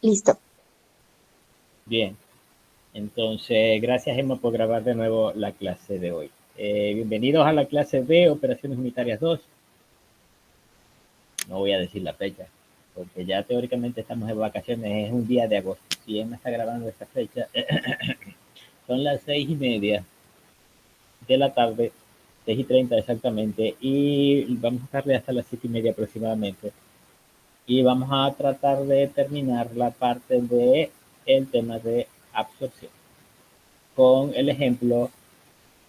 Listo. Bien, entonces gracias Emma por grabar de nuevo la clase de hoy. Bienvenidos a la clase de Operaciones Unitarias 2. No voy a decir la fecha, porque ya teóricamente estamos de vacaciones, es un día de agosto. Si Emma está grabando esta fecha, son las 6:30 de la tarde, 6:30 exactamente, y vamos a estarle hasta las 7:30 aproximadamente. Y vamos a tratar de terminar la parte de el tema de absorción con el ejemplo.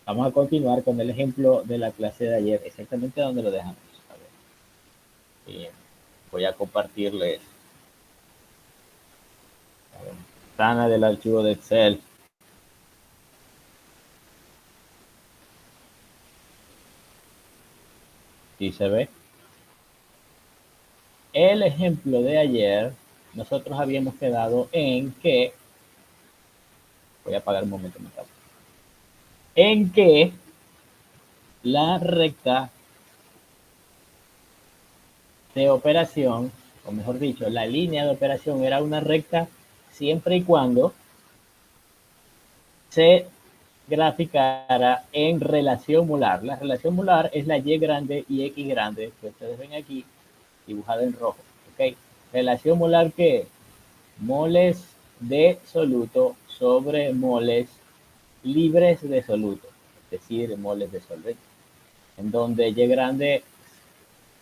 Vamos a continuar con el ejemplo de la clase de ayer, exactamente donde lo dejamos. A ver, bien, voy a compartirles la ventana del archivo de Excel. ¿Sí se ve? El ejemplo de ayer, nosotros habíamos quedado en que, voy a apagar un momento, en que la recta de operación, o mejor dicho, la línea de operación era una recta siempre y cuando se graficara en relación molar. La relación molar es la Y grande y X grande que ustedes ven aquí dibujada en rojo. ¿Okay? Relación molar que moles de soluto sobre moles libres de soluto, es decir, moles de solvente, en donde Y grande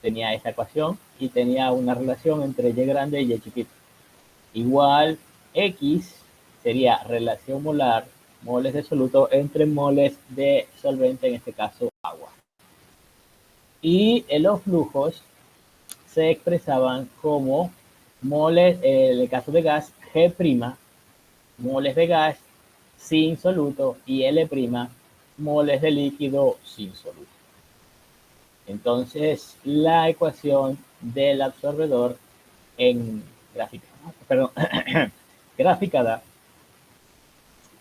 tenía esta ecuación y tenía una relación entre Y grande y Y chiquito. Igual X sería relación molar, moles de soluto entre moles de solvente, en este caso agua. Y los flujos se expresaban como moles, en el caso de gas, G', moles de gas sin soluto, y L', moles de líquido sin soluto. Entonces, la ecuación del absorbedor en gráfica, perdón, graficada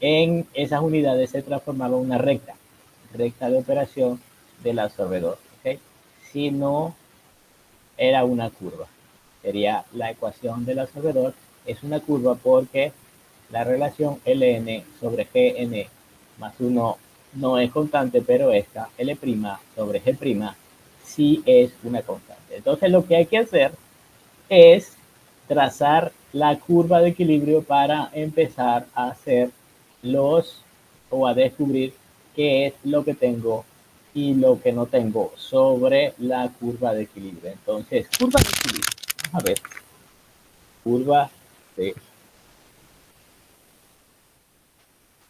en esas unidades se transformaba en una recta de operación del absorbedor. ¿Okay? Si no era una curva, sería la ecuación del absorbedor, es una curva porque la relación Ln sobre Gn más 1 no es constante, pero esta L' sobre G' sí es una constante. Entonces lo que hay que hacer es trazar la curva de equilibrio para empezar a hacer los o a descubrir qué es lo que tengo y lo que no tengo sobre la curva de equilibrio. Entonces, curva de equilibrio. Vamos a ver. Curva de...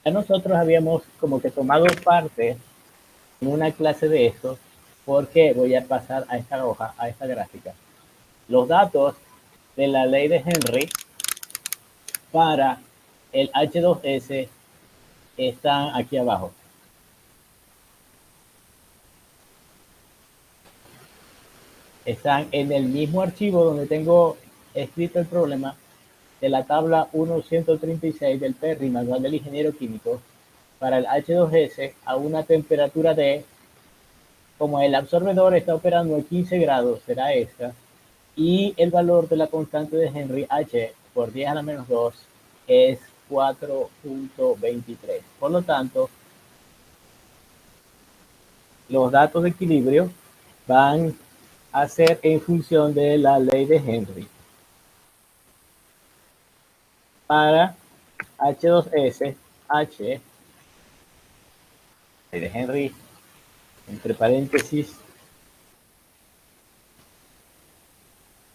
Ya nosotros habíamos como que tomado parte en una clase de esto, porque voy a pasar a esta hoja, a esta gráfica, los datos de la ley de Henry para el H2S están aquí abajo. Están en el mismo archivo donde tengo escrito el problema de la tabla 1.136 del PERRI, manual del ingeniero químico, para el H2S a una temperatura de, como el absorbedor está operando a 15 grados, será esta, y el valor de la constante de Henry H por 10 a la menos 2 es 4.23. Por lo tanto, los datos de equilibrio van a ser en función de la ley de Henry. Para H2S, H, ley de Henry, entre paréntesis,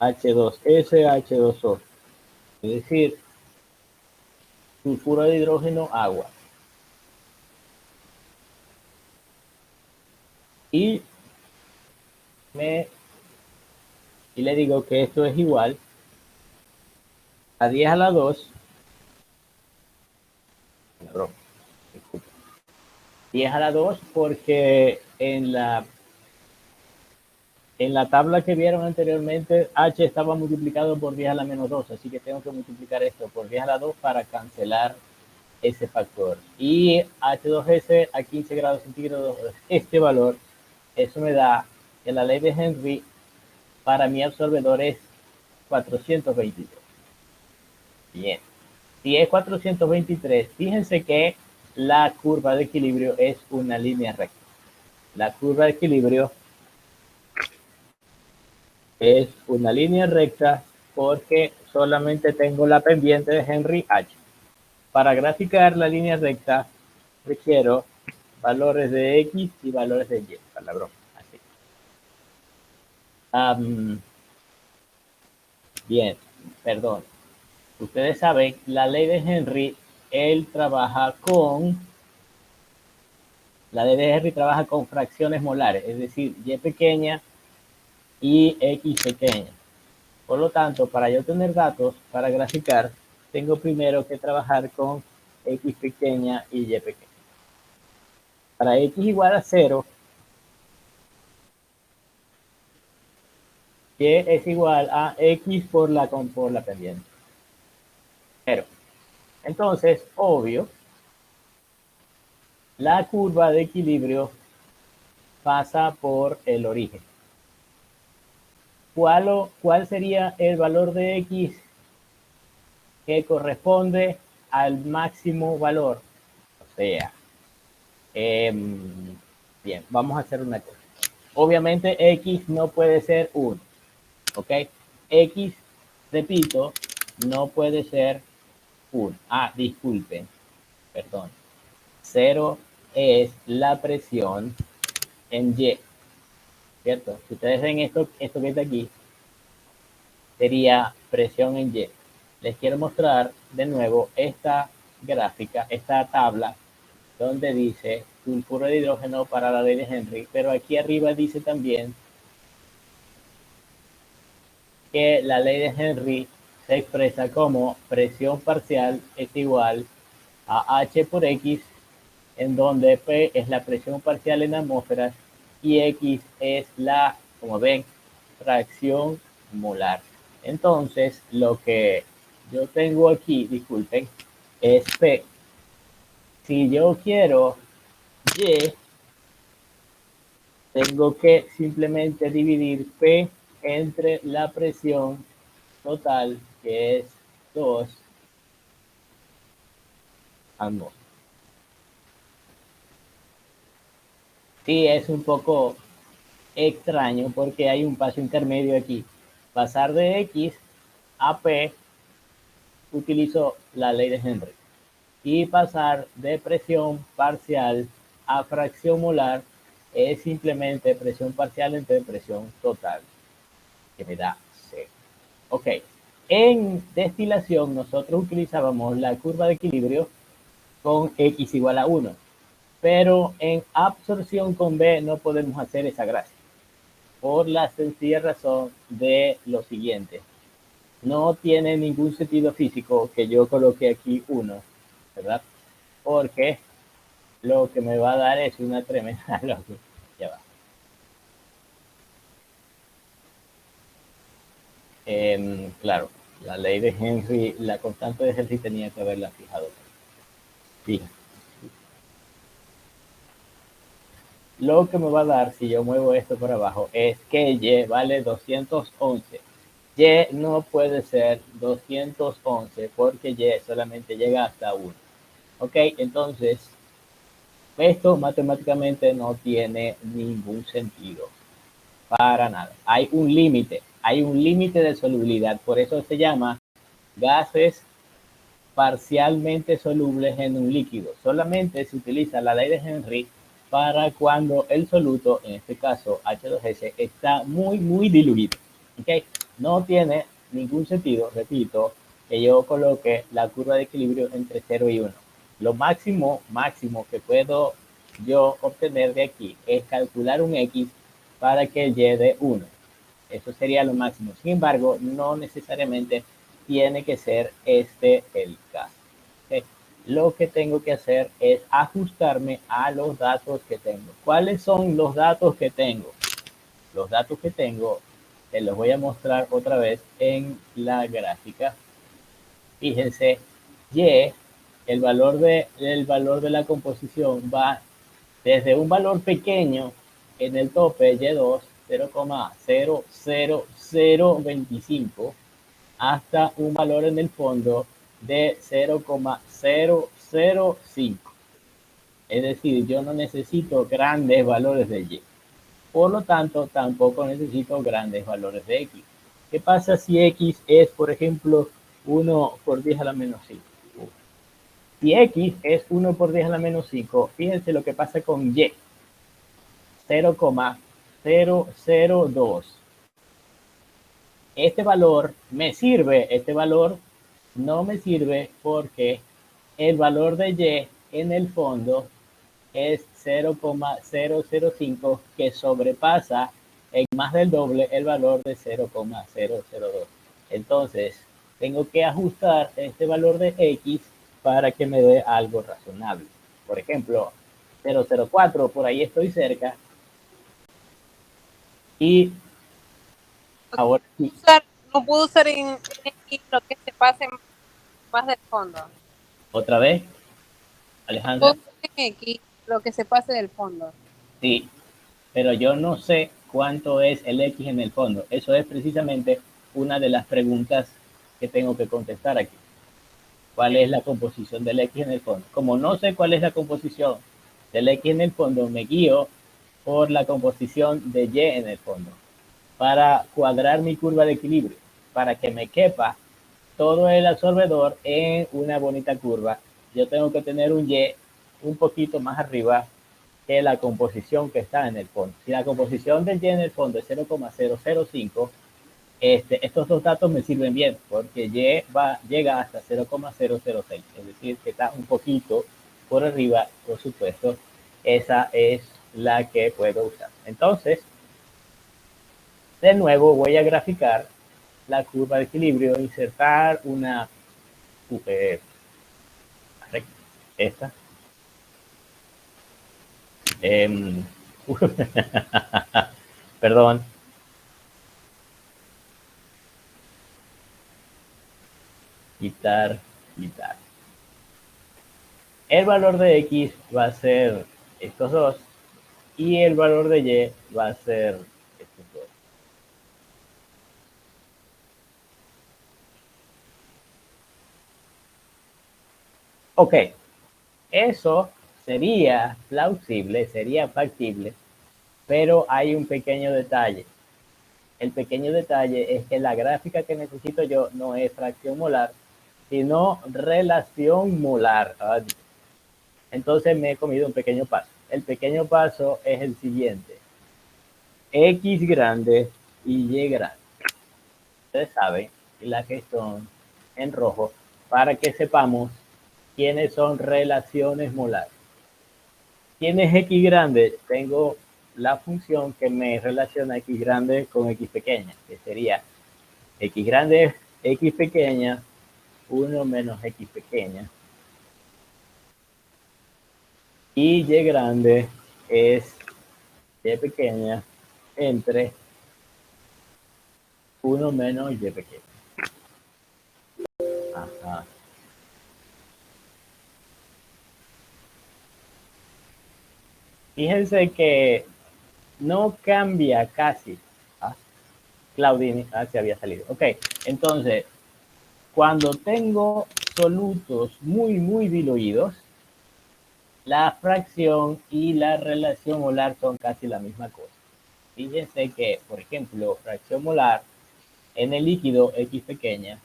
H2S, H2O, es decir, sulfuro de hidrógeno, agua. Y le digo que esto es igual a 10 a la 2, perdón, 10 a la 2 porque en la tabla que vieron anteriormente, H estaba multiplicado por 10 a la menos 2, así que tengo que multiplicar esto por 10 a la 2 para cancelar ese factor. Y H2S a 15 grados centígrados, este valor, eso me da que la ley de Henry para mi absorbedor es 423. Bien. Si es 423, fíjense que la curva de equilibrio es una línea recta. La curva de equilibrio es una línea recta porque solamente tengo la pendiente de Henry H. Para graficar la línea recta requiero valores de X y valores de Y, palabrón, así. Bien, perdón. Ustedes saben, la ley de Henry, él trabaja con, la ley de Henry trabaja con fracciones molares, es decir, Y pequeña y X pequeña. Por lo tanto, para yo tener datos para graficar, tengo primero que trabajar con X pequeña y Y pequeña. Para X igual a 0, Y es igual a X por la pendiente. 0. Entonces, obvio, la curva de equilibrio pasa por el origen. ¿Cuál sería el valor de X que corresponde al máximo valor? O sea, bien, vamos a hacer una cosa. Obviamente X no puede ser 1, ¿ok? X, repito, no puede ser 1. Ah, disculpen, perdón. 0 es la presión en Y, ¿cierto? Si ustedes ven esto que está aquí, sería presión en Y. Les quiero mostrar de nuevo esta gráfica, esta tabla, donde dice sulfuro de hidrógeno para la ley de Henry, pero aquí arriba dice también que la ley de Henry se expresa como presión parcial es igual a H por X, en donde P es la presión parcial en atmósferas y X es la, como ven, fracción molar. Entonces, lo que yo tengo aquí, disculpen, es P. Si yo quiero Y, tengo que simplemente dividir P entre la presión total, que es 2 atmósferas. Sí, es un poco extraño porque hay un paso intermedio aquí. Pasar de X a P, utilizo la ley de Henry. Y pasar de presión parcial a fracción molar es simplemente presión parcial entre presión total, que me da C. Ok, en destilación nosotros utilizábamos la curva de equilibrio con X igual a 1, pero en absorción con B no podemos hacer esa gracia, por la sencilla razón de lo siguiente. No tiene ningún sentido físico que yo coloque aquí 1, ¿verdad? Porque lo que me va a dar es una tremenda locura. Ya va. Claro, la ley de Henry, la constante de Henry tenía que haberla fijado. Sí. Lo que me va a dar si yo muevo esto por abajo es que Y vale 211. Y no puede ser 211 porque Y solamente llega hasta 1. Ok, entonces esto matemáticamente no tiene ningún sentido. Para nada. Hay un límite de solubilidad. Por eso se llama gases parcialmente solubles en un líquido. Solamente se utiliza la ley de Henry para cuando el soluto, en este caso H2S, está muy diluido. ¿Okay? No tiene ningún sentido, repito, que yo coloque la curva de equilibrio entre 0 y 1. Lo máximo que puedo yo obtener de aquí es calcular un X para que Y dé 1. Eso sería lo máximo. Sin embargo, no necesariamente tiene que ser este el caso. ¿Okay? Lo que tengo que hacer es ajustarme a los datos que tengo. ¿Cuáles son los datos que tengo? Los datos que tengo, te los voy a mostrar otra vez en la gráfica. Fíjense, Y, el valor de la composición va desde un valor pequeño en el tope Y2, 0,00025, hasta un valor en el fondo de 0,005. Es decir, yo no necesito grandes valores de y. Por lo tanto, tampoco necesito grandes valores de x. ¿Qué pasa si x es, por ejemplo, 1 por 10 a la menos 5? Si x es 1 por 10 a la menos 5, fíjense lo que pasa con y. 0,002. Este valor me sirve, este valor no me sirve porque el valor de y en el fondo es 0,005, que sobrepasa en más del doble el valor de 0,002. Entonces, tengo que ajustar este valor de x para que me dé algo razonable. Por ejemplo, 0,04, por ahí estoy cerca. Y ahora sí. No puedo usar en X lo que se pase más del fondo. ¿Otra vez, Alejandra? No puedo usar en X lo que se pase del fondo. Sí, pero yo no sé cuánto es el X en el fondo. Eso es precisamente una de las preguntas que tengo que contestar aquí. ¿Cuál es la composición del X en el fondo? Como no sé cuál es la composición del X en el fondo, me guío por la composición de Y en el fondo para cuadrar mi curva de equilibrio, para que me quepa todo el absorbedor en una bonita curva. Yo tengo que tener un Y un poquito más arriba que la composición que está en el fondo. Si la composición del Y en el fondo es 0,005, estos dos datos me sirven bien porque Y llega hasta 0,006, es decir, que está un poquito por arriba, por supuesto. Esa es la que puedo usar. Entonces, de nuevo voy a graficar la curva de equilibrio, insertar una esta. Perdón. Quitar. El valor de x va a ser estos dos y el valor de y va a ser estos dos. Ok, eso sería plausible, sería factible, pero hay un pequeño detalle. El pequeño detalle es que la gráfica que necesito yo no es fracción molar, sino relación molar. Entonces me he comido un pequeño paso. El pequeño paso es el siguiente. X grande y Y grande. Ustedes saben, las que son en rojo, para que sepamos quiénes son relaciones molares. ¿Quién es X grande? Tengo la función que me relaciona X grande con X pequeña, que sería X grande, X pequeña, 1 menos X pequeña. Y Y grande es Y pequeña entre 1 menos Y pequeña. Ajá. Fíjense que no cambia casi. Claudine, se había salido. Ok, entonces, cuando tengo solutos muy diluidos, la fracción y la relación molar son casi la misma cosa. Fíjense que, por ejemplo, fracción molar en el líquido X pequeña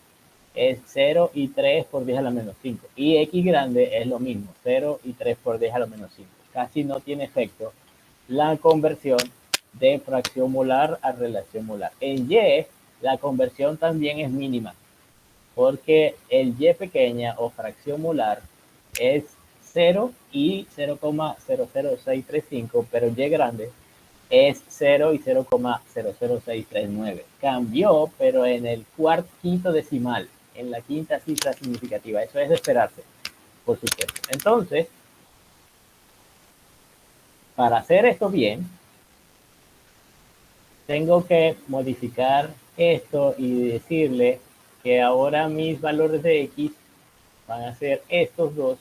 es 0 y 3 por 10 a la menos 5. Y X grande es lo mismo, 0 y 3 por 10 a la menos 5. Casi no tiene efecto la conversión de fracción molar a relación molar. En Y, la conversión también es mínima, porque el Y pequeña o fracción molar es 0 y 0,00635, pero Y grande es 0 y 0,00639. Cambió, pero en el quinto decimal, en la quinta cifra significativa. Eso es de esperarse, por supuesto. Entonces, para hacer esto bien, tengo que modificar esto y decirle que ahora mis valores de X van a ser estos dos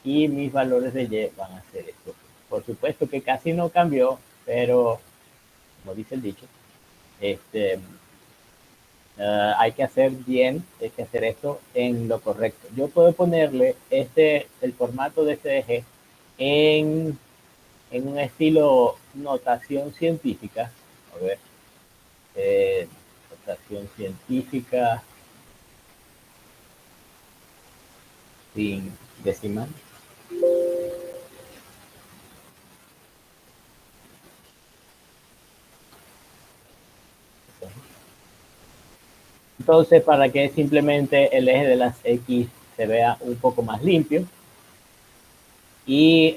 y mis valores de Y van a ser estos. Por supuesto que casi no cambió, pero como dice el dicho, hay que hacer esto en lo correcto. Yo puedo ponerle el formato de este eje en un estilo notación científica. A ver, notación científica sin decimal. Entonces, para que simplemente el eje de las X se vea un poco más limpio y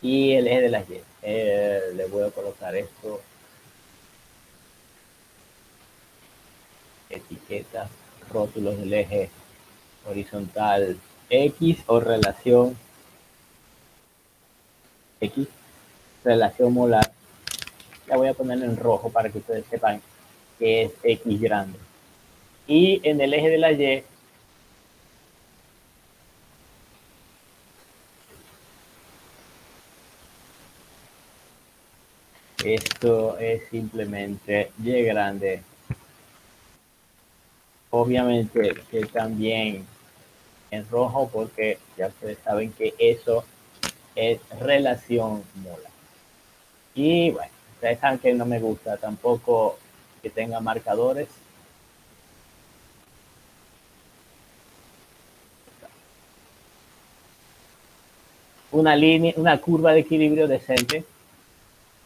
el eje de las Y. Le voy a colocar esto, etiquetas, rótulos del eje horizontal X o relación X, relación molar. La voy a poner en rojo para que ustedes sepan que es X grande. Y en el eje de la Y, esto es simplemente Y grande. Obviamente que también en rojo, porque ya ustedes saben que eso es relación molar. Y bueno, ustedes saben que no me gusta tampoco que tenga marcadores. Una línea, una curva de equilibrio decente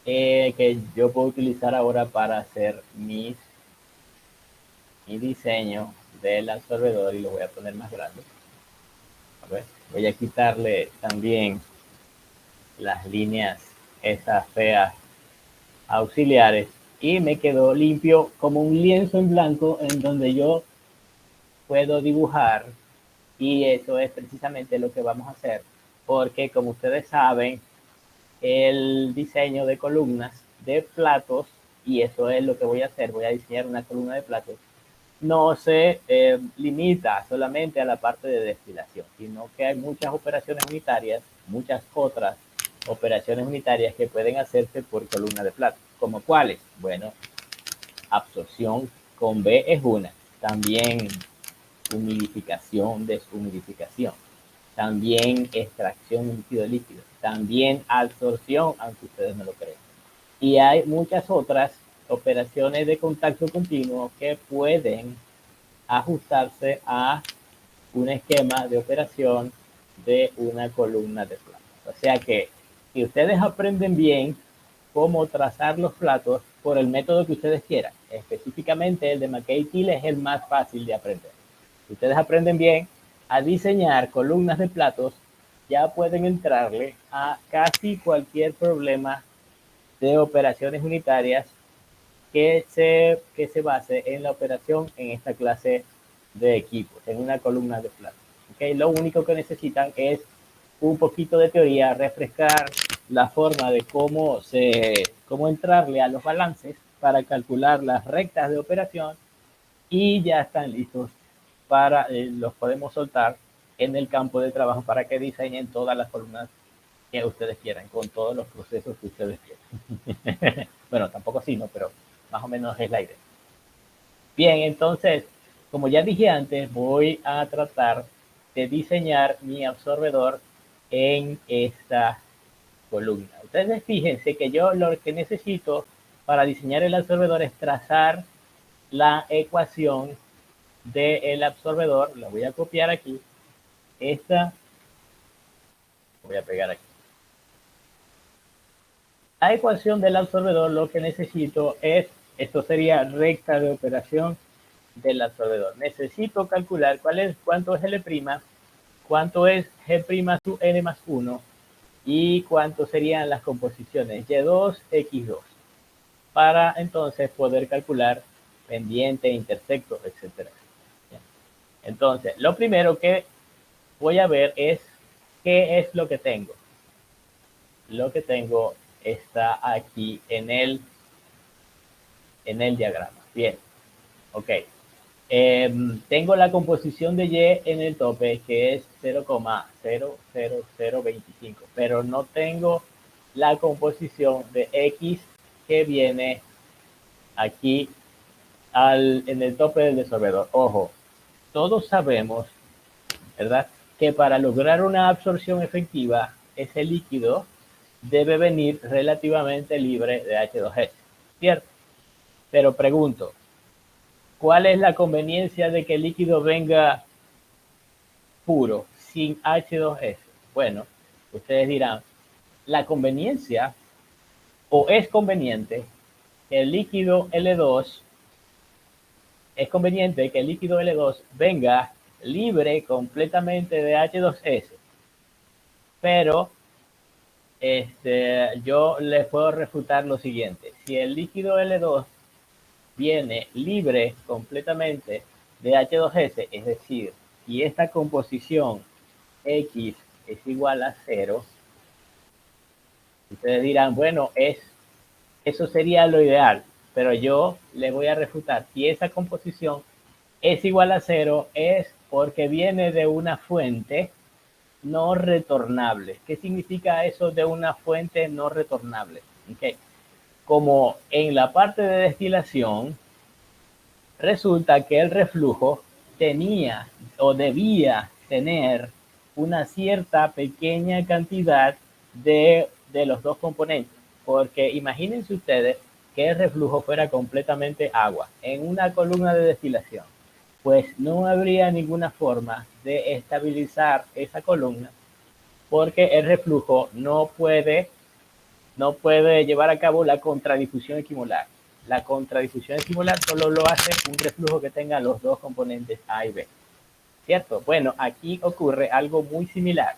que yo puedo utilizar ahora para hacer mi diseño del absorbedor, y lo voy a poner más grande. A ver, voy a quitarle también las líneas esas feas auxiliares y me quedó limpio como un lienzo en blanco en donde yo puedo dibujar, y eso es precisamente lo que vamos a hacer, porque como ustedes saben, el diseño de columnas de platos, y eso es lo que voy a hacer, voy a diseñar una columna de platos, no se limita solamente a la parte de destilación, sino que hay muchas operaciones unitarias, muchas otras operaciones unitarias que pueden hacerse por columna de platos. ¿Como cuáles? Bueno, absorción con B es una, también humidificación, deshumidificación, también extracción de líquido líquido, también absorción, aunque ustedes no lo crean. Y hay muchas otras operaciones de contacto continuo que pueden ajustarse a un esquema de operación de una columna de platos. O sea que si ustedes aprenden bien cómo trazar los platos por el método que ustedes quieran, específicamente el de McKay-Thiele es el más fácil de aprender. Si ustedes aprenden bien a diseñar columnas de platos, ya pueden entrarle a casi cualquier problema de operaciones unitarias que se base en la operación en esta clase de equipos, en una columna de platos. ¿Okay? Lo único que necesitan es un poquito de teoría, refrescar la forma de cómo entrarle a los balances para calcular las rectas de operación, y ya están listos para, los podemos soltar en el campo de trabajo para que diseñen todas las columnas que ustedes quieran, con todos los procesos que ustedes quieran. Bueno, tampoco así, ¿no? Pero más o menos es la idea. Bien, entonces, como ya dije antes, voy a tratar de diseñar mi absorbedor en esta columna. Ustedes fíjense que yo lo que necesito para diseñar el absorbedor es trazar la ecuación del absorbedor. La voy a copiar aquí. Esta voy a pegar aquí. La ecuación del absorbedor, lo que necesito es, esto sería recta de operación del absorbedor. Necesito calcular cuánto es L', cuánto es G' sub n más 1 y cuánto serían las composiciones Y2, X2, para entonces poder calcular pendiente, intersecto, etcétera. Entonces, lo primero que voy a ver es qué es lo que tengo. Lo que tengo está aquí en el diagrama. Bien, ok. Tengo la composición de Y en el tope, que es 0,00025, pero no tengo la composición de X que viene aquí en el tope del desorbedor. Ojo, todos sabemos, ¿verdad?, que para lograr una absorción efectiva, ese líquido debe venir relativamente libre de H2S, ¿cierto? Pero pregunto, ¿cuál es la conveniencia de que el líquido venga puro, sin H2S? Bueno, ustedes dirán, la conveniencia, o es conveniente que el líquido L2, es conveniente que el líquido L2 venga libre completamente de H2S, pero yo les puedo refutar lo siguiente: si el líquido L2 viene libre completamente de H2S, es decir, y esta composición X es igual a 0, ustedes dirán, bueno, eso sería lo ideal, pero yo le voy a refutar. Si esa composición es igual a 0, es porque viene de una fuente no retornable. ¿Qué significa eso de una fuente no retornable? Okay. Como en la parte de destilación, resulta que el reflujo tenía o debía tener una cierta pequeña cantidad de los dos componentes, porque imagínense ustedes que el reflujo fuera completamente agua en una columna de destilación, pues no habría ninguna forma de estabilizar esa columna, porque el reflujo no puede llevar a cabo la contradifusión equimolar. La contradifusión equimolar solo lo hace un reflujo que tenga los dos componentes A y B, ¿cierto? Bueno, aquí ocurre algo muy similar.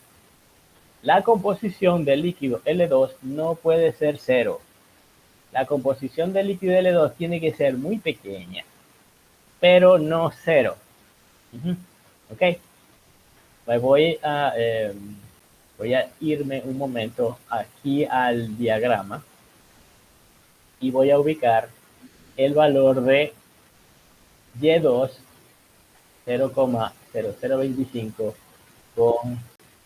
La composición del líquido L2 no puede ser 0. La composición del líquido L2 tiene que ser muy pequeña, pero no 0. ¿Ok? Pues voy a irme un momento aquí al diagrama y voy a ubicar el valor de Y2 0,0025 con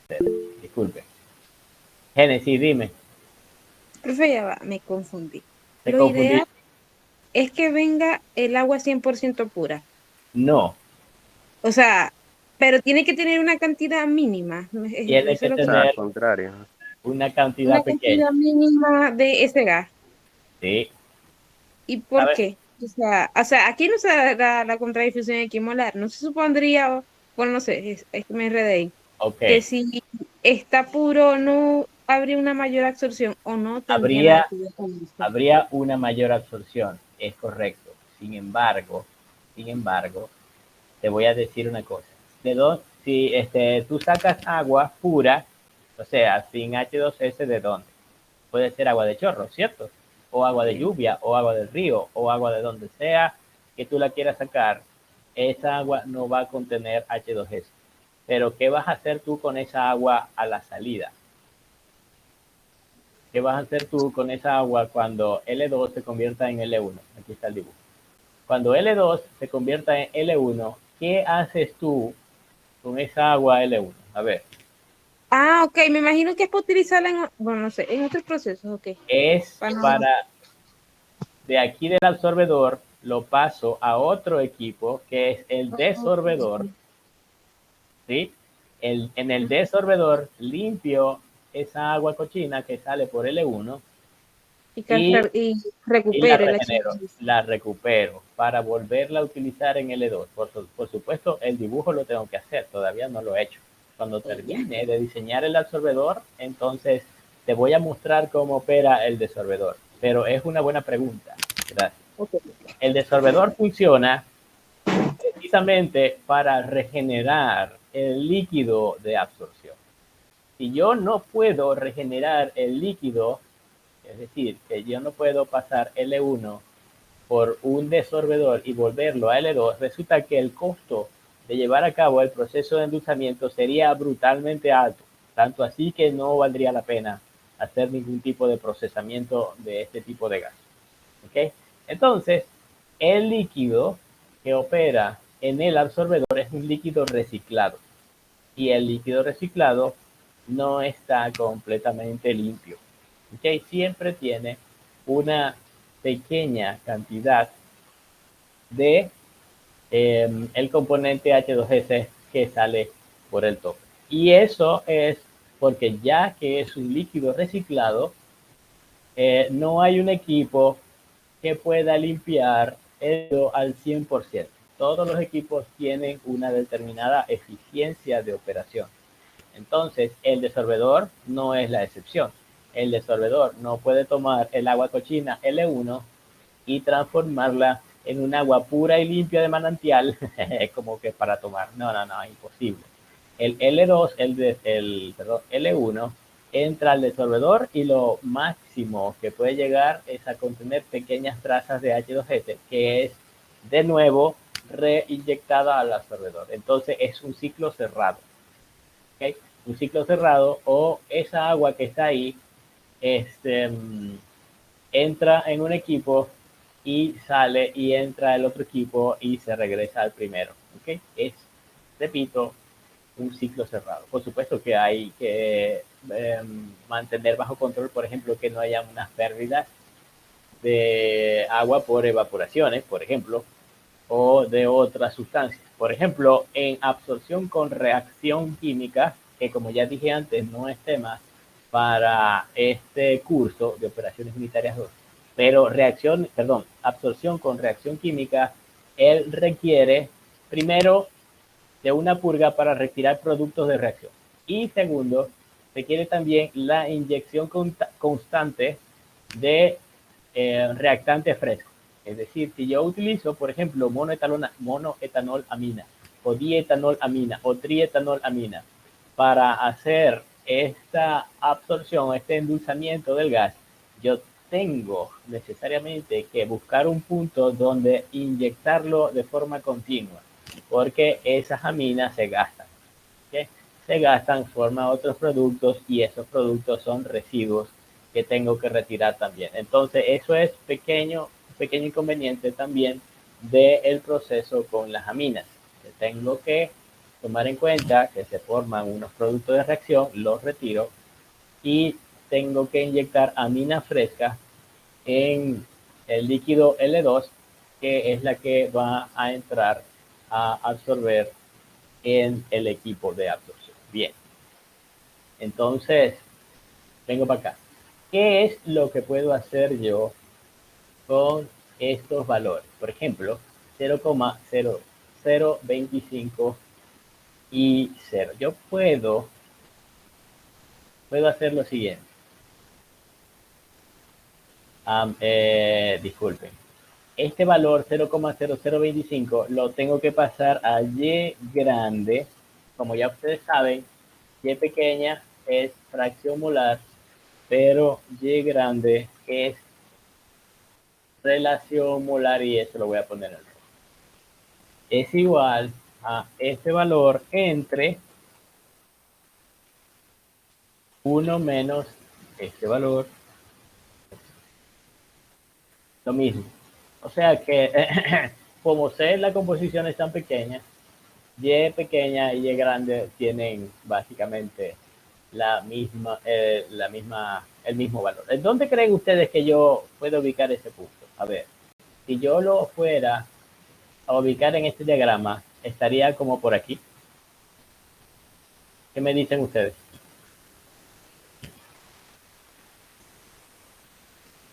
0. Disculpe. Génesis, dime. Profe, ya va, me confundí. ¿Te Lo confundí? ideal es que venga el agua 100% pura. No. O sea, pero tiene que tener una cantidad mínima. Tiene Eso que es lo O que... sea, al tener contrario. una cantidad Una pequeña. cantidad mínima de ese gas. Sí. ¿Y por ¿Sabes? qué? O sea, aquí no se da la contradiffusión equimolar. No se supondría, bueno, no sé, es que me enredé ahí, Ok. que si está puro no habría una mayor absorción o no tendría nada Habría, que ver con eso. habría una mayor absorción. Es correcto. Sin embargo, te voy a decir una cosa. Si tú sacas agua pura, o sea, sin H2S, ¿de dónde? Puede ser agua de chorro, ¿cierto? O agua de Sí. lluvia, o agua del río, o agua de donde sea que tú la quieras sacar. Esa agua no va a contener H2S. Pero ¿qué vas a hacer tú con esa agua a la salida? ¿Qué vas a hacer tú con esa agua cuando L2 se convierta en L1? Aquí está el dibujo. Cuando L2 se convierta en L1, ¿qué haces tú con esa agua L1? A ver, Ah, ok, me imagino que es para utilizarla en, bueno, no sé, en otros procesos, ok. es Para no- para, de aquí del absorbedor, lo paso a otro equipo que es el desorbedor, ¿sí? En el desorbedor limpio esa agua cochina que sale por L1 y, y, y y la recupere la regenero, chingadera. la recupero para volverla a utilizar en L2. Por supuesto, el dibujo lo tengo que hacer, todavía no lo he hecho. Cuando Ya. termine de diseñar el absorbedor, entonces te voy a mostrar cómo opera el desorbedor. Pero es una buena pregunta. Gracias. Ok. El desorbedor funciona precisamente para regenerar el líquido de absorción. Si yo no puedo regenerar el líquido, es decir, que yo no puedo pasar L1 por un desorbedor y volverlo a L2, resulta que el costo de llevar a cabo el proceso de endulzamiento sería brutalmente alto, tanto así que no valdría la pena hacer ningún tipo de procesamiento de este tipo de gas. ¿Okay? Entonces, el líquido que opera en el absorbedor es un líquido reciclado y el líquido reciclado no está completamente limpio. ¿Okay? Siempre tiene una pequeña cantidad de el componente H2S que sale por el tope. Y eso es porque ya que es un líquido reciclado, no hay un equipo que pueda limpiar eso al 100%. Todos los equipos tienen una determinada eficiencia de operación. Entonces, el desolvedor no es la excepción. El desolvedor no puede tomar el agua cochina L1 y transformarla en un agua pura y limpia de manantial, como que para tomar. No, no, no, imposible. El L2, perdón, L1, entra al desolvedor y lo máximo que puede llegar es a contener pequeñas trazas de H2S, que es de nuevo reinyectada al absorbedor. Entonces es un ciclo cerrado. ¿Okay? Un ciclo cerrado, o esa agua que está ahí entra en un equipo y sale y entra el otro equipo y se regresa al primero. ¿Okay? Es, repito, un ciclo cerrado. Por supuesto que hay que mantener bajo control, por ejemplo, que no haya unas pérdidas de agua por evaporaciones, por ejemplo, o de otras sustancias. Por ejemplo, en absorción con reacción química, que como ya dije antes, no es tema para este curso de operaciones unitarias 2, pero absorción con reacción química, él requiere primero de una purga para retirar productos de reacción. Y segundo, requiere también la inyección constante de reactante fresco. Es decir, si yo utilizo, por ejemplo, monoetanolamina o dietanolamina o trietanolamina para hacer esta absorción, este endulzamiento del gas, yo tengo necesariamente que buscar un punto donde inyectarlo de forma continua, porque esas aminas se gastan. ¿Okay? Se gastan, forman otros productos y esos productos son residuos que tengo que retirar también. Entonces, eso es pequeño inconveniente también del proceso con las aminas. Que tengo que tomar en cuenta que se forman unos productos de reacción, los retiro y tengo que inyectar amina fresca en el líquido L2, que es la que va a entrar a absorber en el equipo de absorción. Bien, entonces vengo para acá. ¿Qué es lo que puedo hacer yo con estos valores? Por ejemplo, 0,0025 y 0. Yo puedo hacer lo siguiente. Disculpen. Este valor 0,0025 lo tengo que pasar a Y grande. Como ya ustedes saben, Y pequeña es fracción molar, pero Y grande es relación molar, y eso lo voy a poner en rojo. Es igual a este valor entre 1 menos este valor. Lo mismo. O sea que, como sé la composición es tan pequeña, Y pequeña y Y grande tienen básicamente el mismo valor. ¿En dónde creen ustedes que yo puedo ubicar ese punto? A ver, si yo lo fuera a ubicar en este diagrama, estaría como por aquí. ¿Qué me dicen ustedes?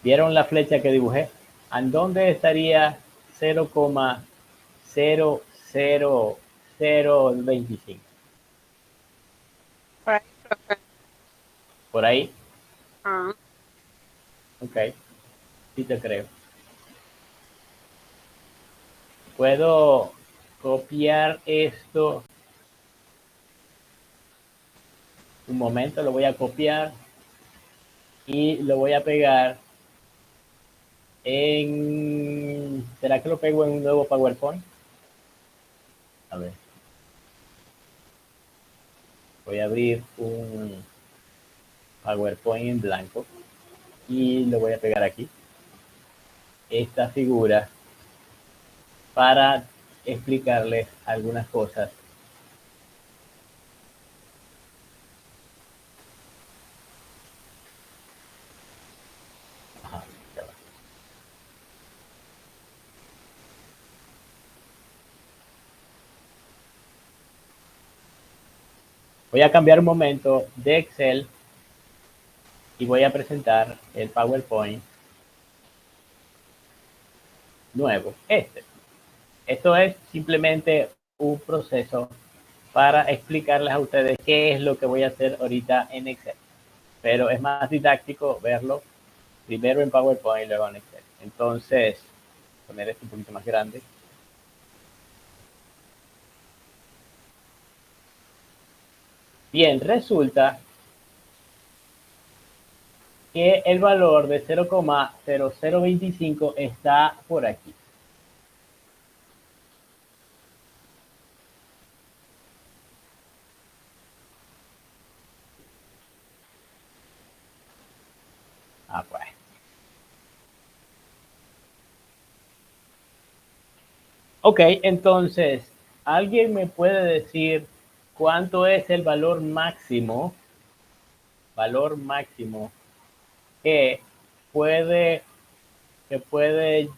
¿Vieron la flecha que dibujé? ¿En dónde estaría 0,00025? Por ahí, profe. Por ahí. Ah, Ok, sí te creo. Puedo copiar esto. Un momento, lo voy a copiar y lo voy a pegar en... ¿Será que lo pego en un nuevo PowerPoint? A ver. Voy a abrir un PowerPoint en blanco y lo voy a pegar aquí. Esta figura para explicarles algunas cosas. Ajá, ya va. Voy a cambiar un momento de Excel y voy a presentar el PowerPoint nuevo. Esto es simplemente un proceso para explicarles a ustedes qué es lo que voy a hacer ahorita en Excel. Pero es más didáctico verlo primero en PowerPoint y luego en Excel. Entonces, poner esto un poquito más grande. Bien, resulta que el valor de 0,0025 está por aquí. Ah, pues. Ok, entonces, ¿alguien me puede decir cuánto es el valor máximo que puede que puede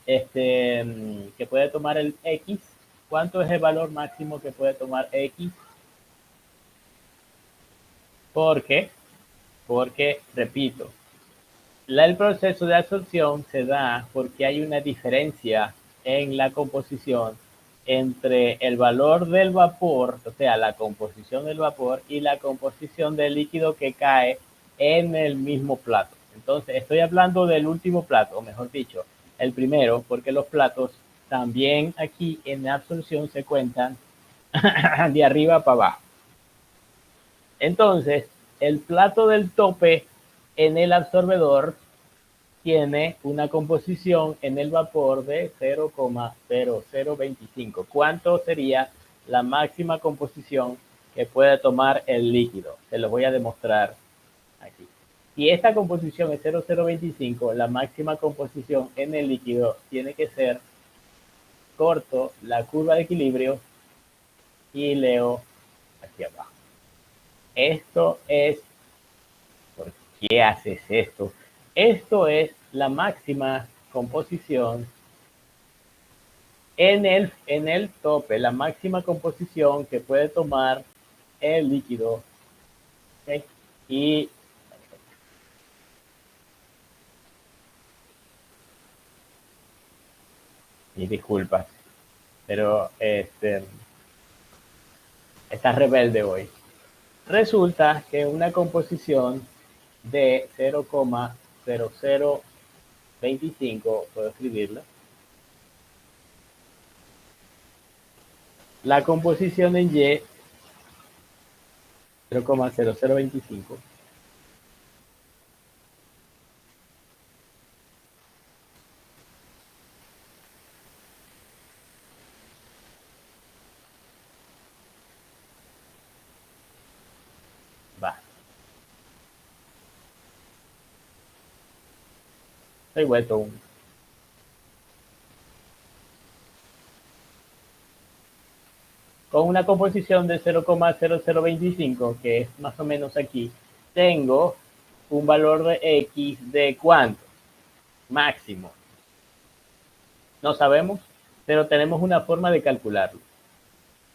tomar el X? ¿Cuánto es el valor máximo que puede tomar X? ¿Por qué? Porque, repito, el proceso de absorción se da porque hay una diferencia en la composición entre el valor del vapor, o sea, la composición del vapor y la composición del líquido que cae en el mismo plato. Entonces, estoy hablando del último plato, o mejor dicho, el primero, porque los platos también aquí en la absorción se cuentan de arriba para abajo. Entonces, el plato del tope en el absorbedor tiene una composición en el vapor de 0,0025. ¿Cuánto sería la máxima composición que puede tomar el líquido? Se lo voy a demostrar aquí. Si esta composición es 0,025, la máxima composición en el líquido tiene que ser corto la curva de equilibrio y leo aquí abajo. Esto es, ¿por qué haces esto? Esto es la máxima composición en el tope, la máxima composición que puede tomar el líquido. ¿Okay? Y disculpas, pero está rebelde hoy. Resulta que una composición de 0,0025, puedo escribirla. La composición en Y, 0,0025, va. Estoy vuelto un. Con una composición de 0,0025, que es más o menos aquí, tengo un valor de X de ¿cuánto? Máximo. No sabemos, pero tenemos una forma de calcularlo.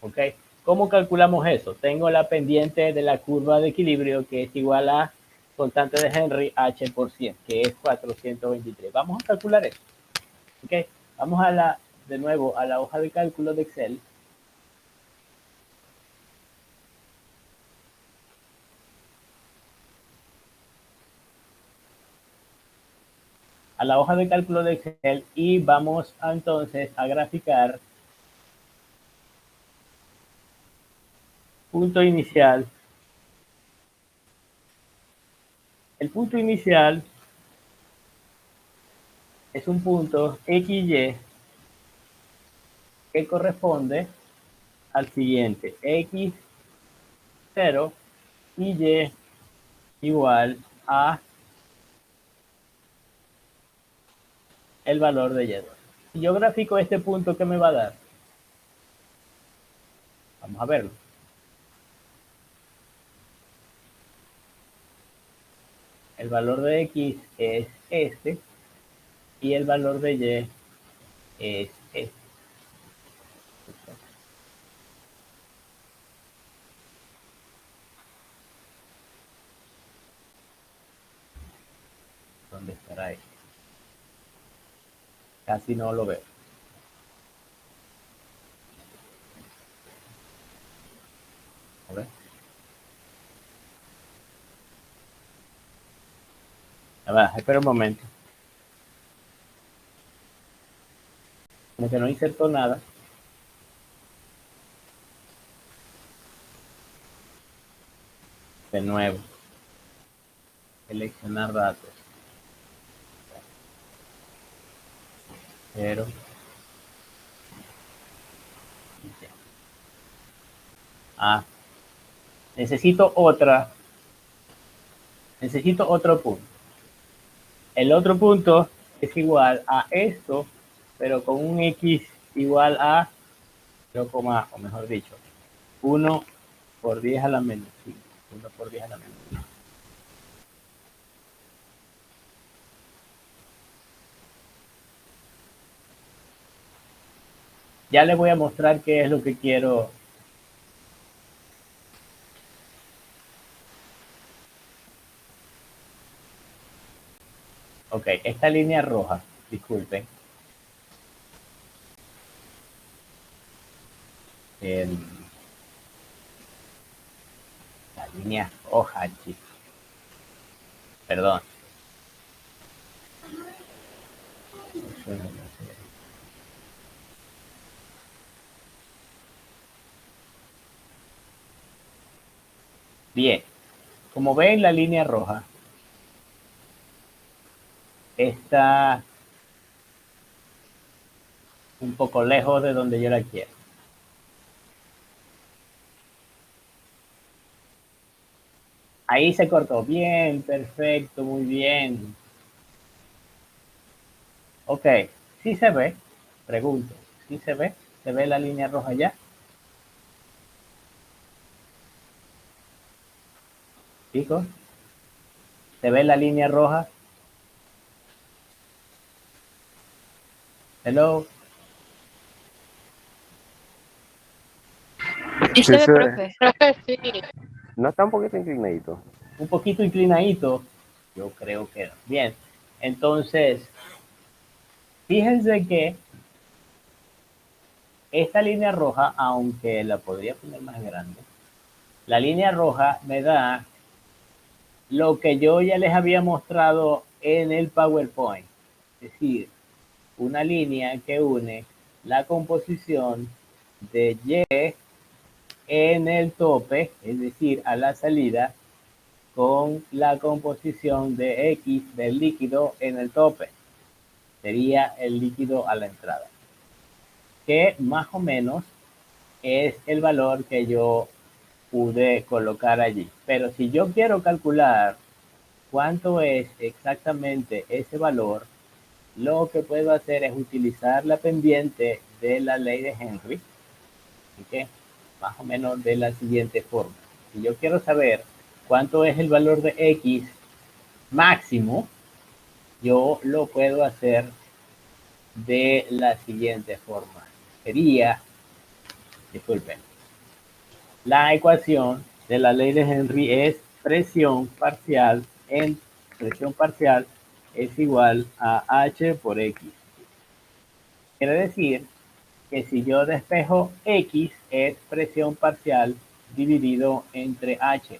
¿Ok? ¿Cómo calculamos eso? Tengo la pendiente de la curva de equilibrio, que es igual a constante de Henry H por 100, que es 423. Vamos a calcular eso. ¿Ok? Vamos de nuevo a la hoja de cálculo de Excel. A la hoja de cálculo de Excel y vamos entonces a graficar punto inicial. El punto inicial es un punto XY que corresponde al siguiente: X0 y Y igual a el valor de Y2. Si yo grafico este punto, ¿qué me va a dar? Vamos a verlo. El valor de X es este y el valor de Y es este. estará ahí. Casi no lo veo. A ver. A ver, espera un momento. Como que no insertó nada. De nuevo. Seleccionar datos. Pero. Ah. Necesito otro punto. El otro punto es igual a esto, pero con un X igual a 0, o mejor dicho, 1 por 10 a la menos 5. 1 por 10 a la menos 5. Ya les voy a mostrar qué es lo que quiero. Ok, esta línea roja, disculpen. La línea roja, chicos. Perdón. Bien, como ven, la línea roja está un poco lejos de donde yo la quiero. Ahí se cortó. Bien, perfecto, muy bien. Ok, ¿sí se ve? Pregunto, ¿sí se ve? ¿Se ve la línea roja ya? Chicos, ¿se ve la línea roja? Hello. Sí Sí, se ve, sí, profe. Profe, sí. no está un poquito inclinadito. Un poquito inclinadito. Yo creo que no. Bien, entonces, fíjense que esta línea roja, aunque la podría poner más grande, la línea roja me da lo que yo ya les había mostrado en el PowerPoint. Es decir, una línea que une la composición de Y en el tope, es decir, a la salida, con la composición de X del líquido en el tope. Sería el líquido a la entrada. Que más o menos es el valor que yo pude colocar allí. Pero si yo quiero calcular cuánto es exactamente ese valor, lo que puedo hacer es utilizar la pendiente de la ley de Henry, ¿okay? Más o menos de la siguiente forma. Si yo quiero saber cuánto es el valor de X máximo, yo lo puedo hacer de la siguiente forma. Sería, disculpen, la ecuación de la ley de Henry es presión parcial es igual a H por X. Quiere decir que si yo despejo X es presión parcial dividido entre H.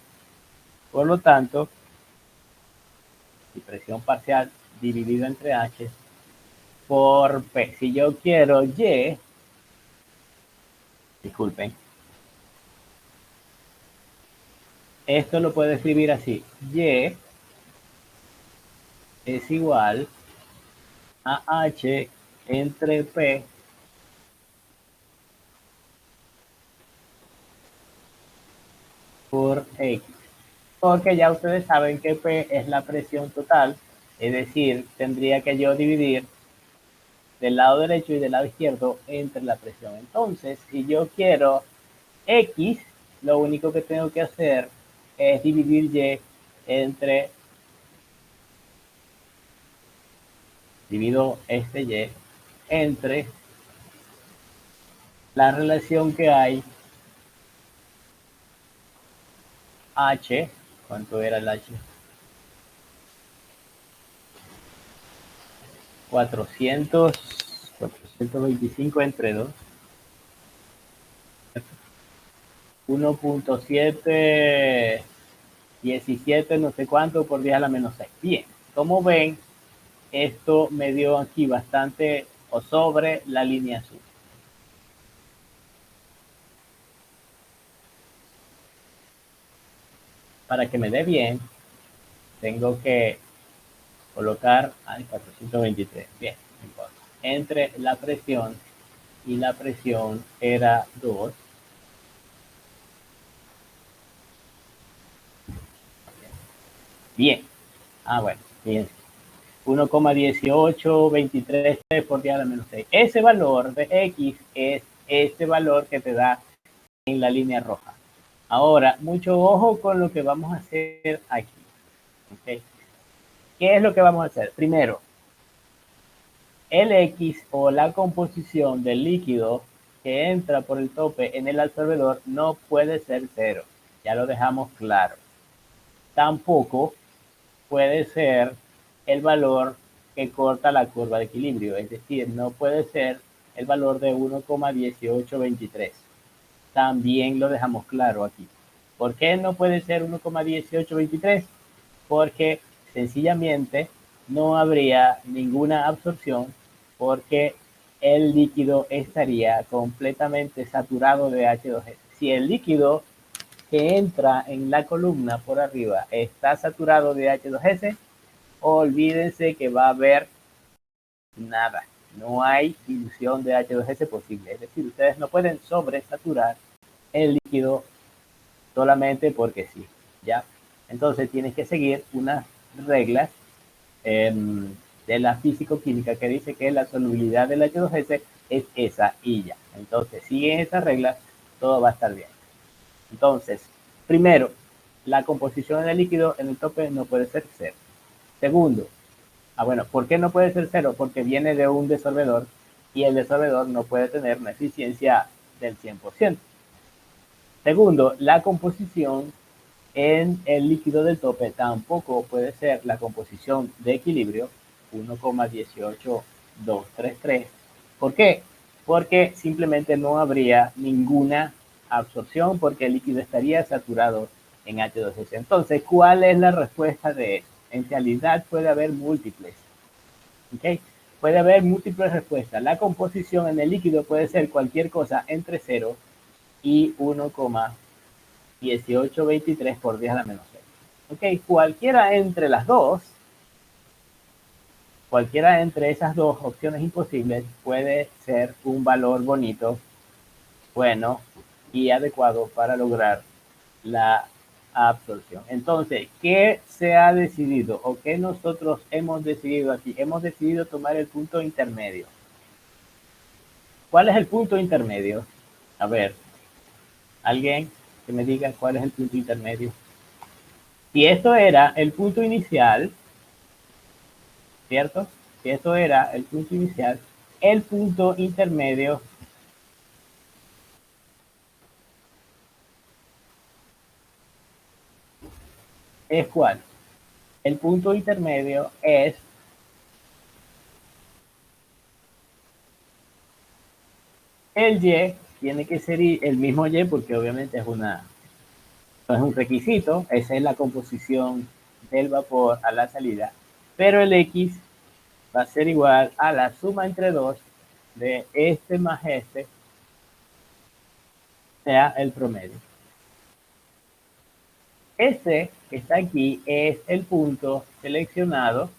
Por lo tanto, si presión parcial dividido entre H por P. Si yo quiero Y, disculpen, esto lo puedo escribir así. Y es igual a H entre P por X. Porque ya ustedes saben que P es la presión total, es decir, tendría que yo dividir del lado derecho y del lado izquierdo entre la presión. Entonces, si yo quiero X, lo único que tengo que hacer es dividir Y entre, divido este Y entre la relación que hay H, ¿cuánto era el H? 425 entre 2. 1.717 no sé cuánto por 10 a la menos 6. Bien, como ven, esto me dio aquí bastante o sobre la línea azul. Para que me dé bien, tengo que colocar 423. Bien, no importa. Entre la presión y la presión era 2. Bien. Bueno, bien. 1,1823 por 10 a la menos 6. Ese valor de X es este valor que te da en la línea roja. Ahora, mucho ojo con lo que vamos a hacer aquí. ¿Okay? ¿Qué es lo que vamos a hacer? Primero, el X o la composición del líquido que entra por el tope en el absorbedor no puede ser 0. Ya lo dejamos claro. Tampoco puede ser el valor que corta la curva de equilibrio, es decir, no puede ser el valor de 1,1823. También lo dejamos claro aquí. ¿Por qué no puede ser 1,1823? Porque sencillamente no habría ninguna absorción porque el líquido estaría completamente saturado de H2S. Si el líquido que entra en la columna por arriba está saturado de H2S, olvídense que va a haber nada. No hay dilución de H2S posible. Es decir, ustedes no pueden sobresaturar el líquido solamente porque sí. ¿Ya? Entonces tienes que seguir unas reglas de la físico-química que dice que la solubilidad del H2S es esa y ya. Entonces, siguen esas reglas, todo va a estar bien. Entonces, primero, la composición del líquido en el tope no puede ser 0. Segundo, bueno, ¿por qué no puede ser 0? Porque viene de un desorbedor y el desorbedor no puede tener una eficiencia del 100%. Segundo, la composición en el líquido del tope tampoco puede ser la composición de equilibrio 1,18233. ¿Por qué? Porque simplemente no habría ninguna absorción porque el líquido estaría saturado en H2S. Entonces, ¿cuál es la respuesta de eso? En realidad puede haber múltiples. ¿Okay? Puede haber múltiples respuestas. La composición en el líquido puede ser cualquier cosa entre 0 y 1,1823 por 10 a la menos 6. Ok, cualquiera entre las dos, cualquiera entre esas dos opciones imposibles puede ser un valor bonito, bueno y adecuado para lograr la absorción. Entonces, ¿qué se ha decidido o qué nosotros hemos decidido aquí? Hemos decidido tomar el punto intermedio. ¿Cuál es el punto intermedio? A ver, alguien que me diga cuál es el punto intermedio. Si esto era el punto inicial, ¿cierto? Si esto era el punto inicial, el punto intermedio es ¿cuál? El punto intermedio es el Y, tiene que ser el mismo Y porque obviamente es un requisito, esa es la composición del vapor a la salida, pero el X va a ser igual a la suma entre 2 de este más este, sea el promedio. Este que está aquí es el punto seleccionado,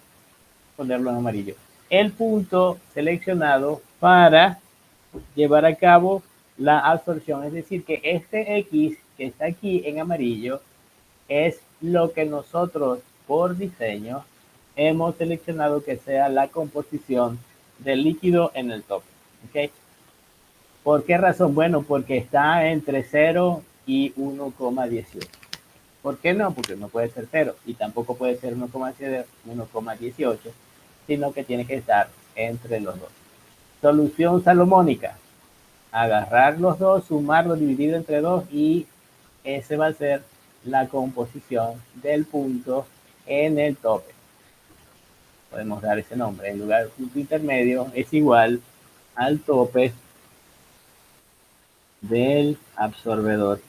ponerlo en amarillo, el punto seleccionado para llevar a cabo la absorción, es decir, que este X que está aquí en amarillo es lo que nosotros por diseño hemos seleccionado que sea la composición del líquido en el tope. ¿Okay? ¿Por qué razón? Bueno, porque está entre 0 y 1,18. ¿Por qué no? Porque no puede ser 0 y tampoco puede ser 1,18, sino que tiene que estar entre los dos. Solución salomónica. Agarrar los dos, sumarlo, dividido entre 2 y ese va a ser la composición del punto en el tope. podemos dar ese nombre, en lugar del punto intermedio, es igual al tope del absorbedor.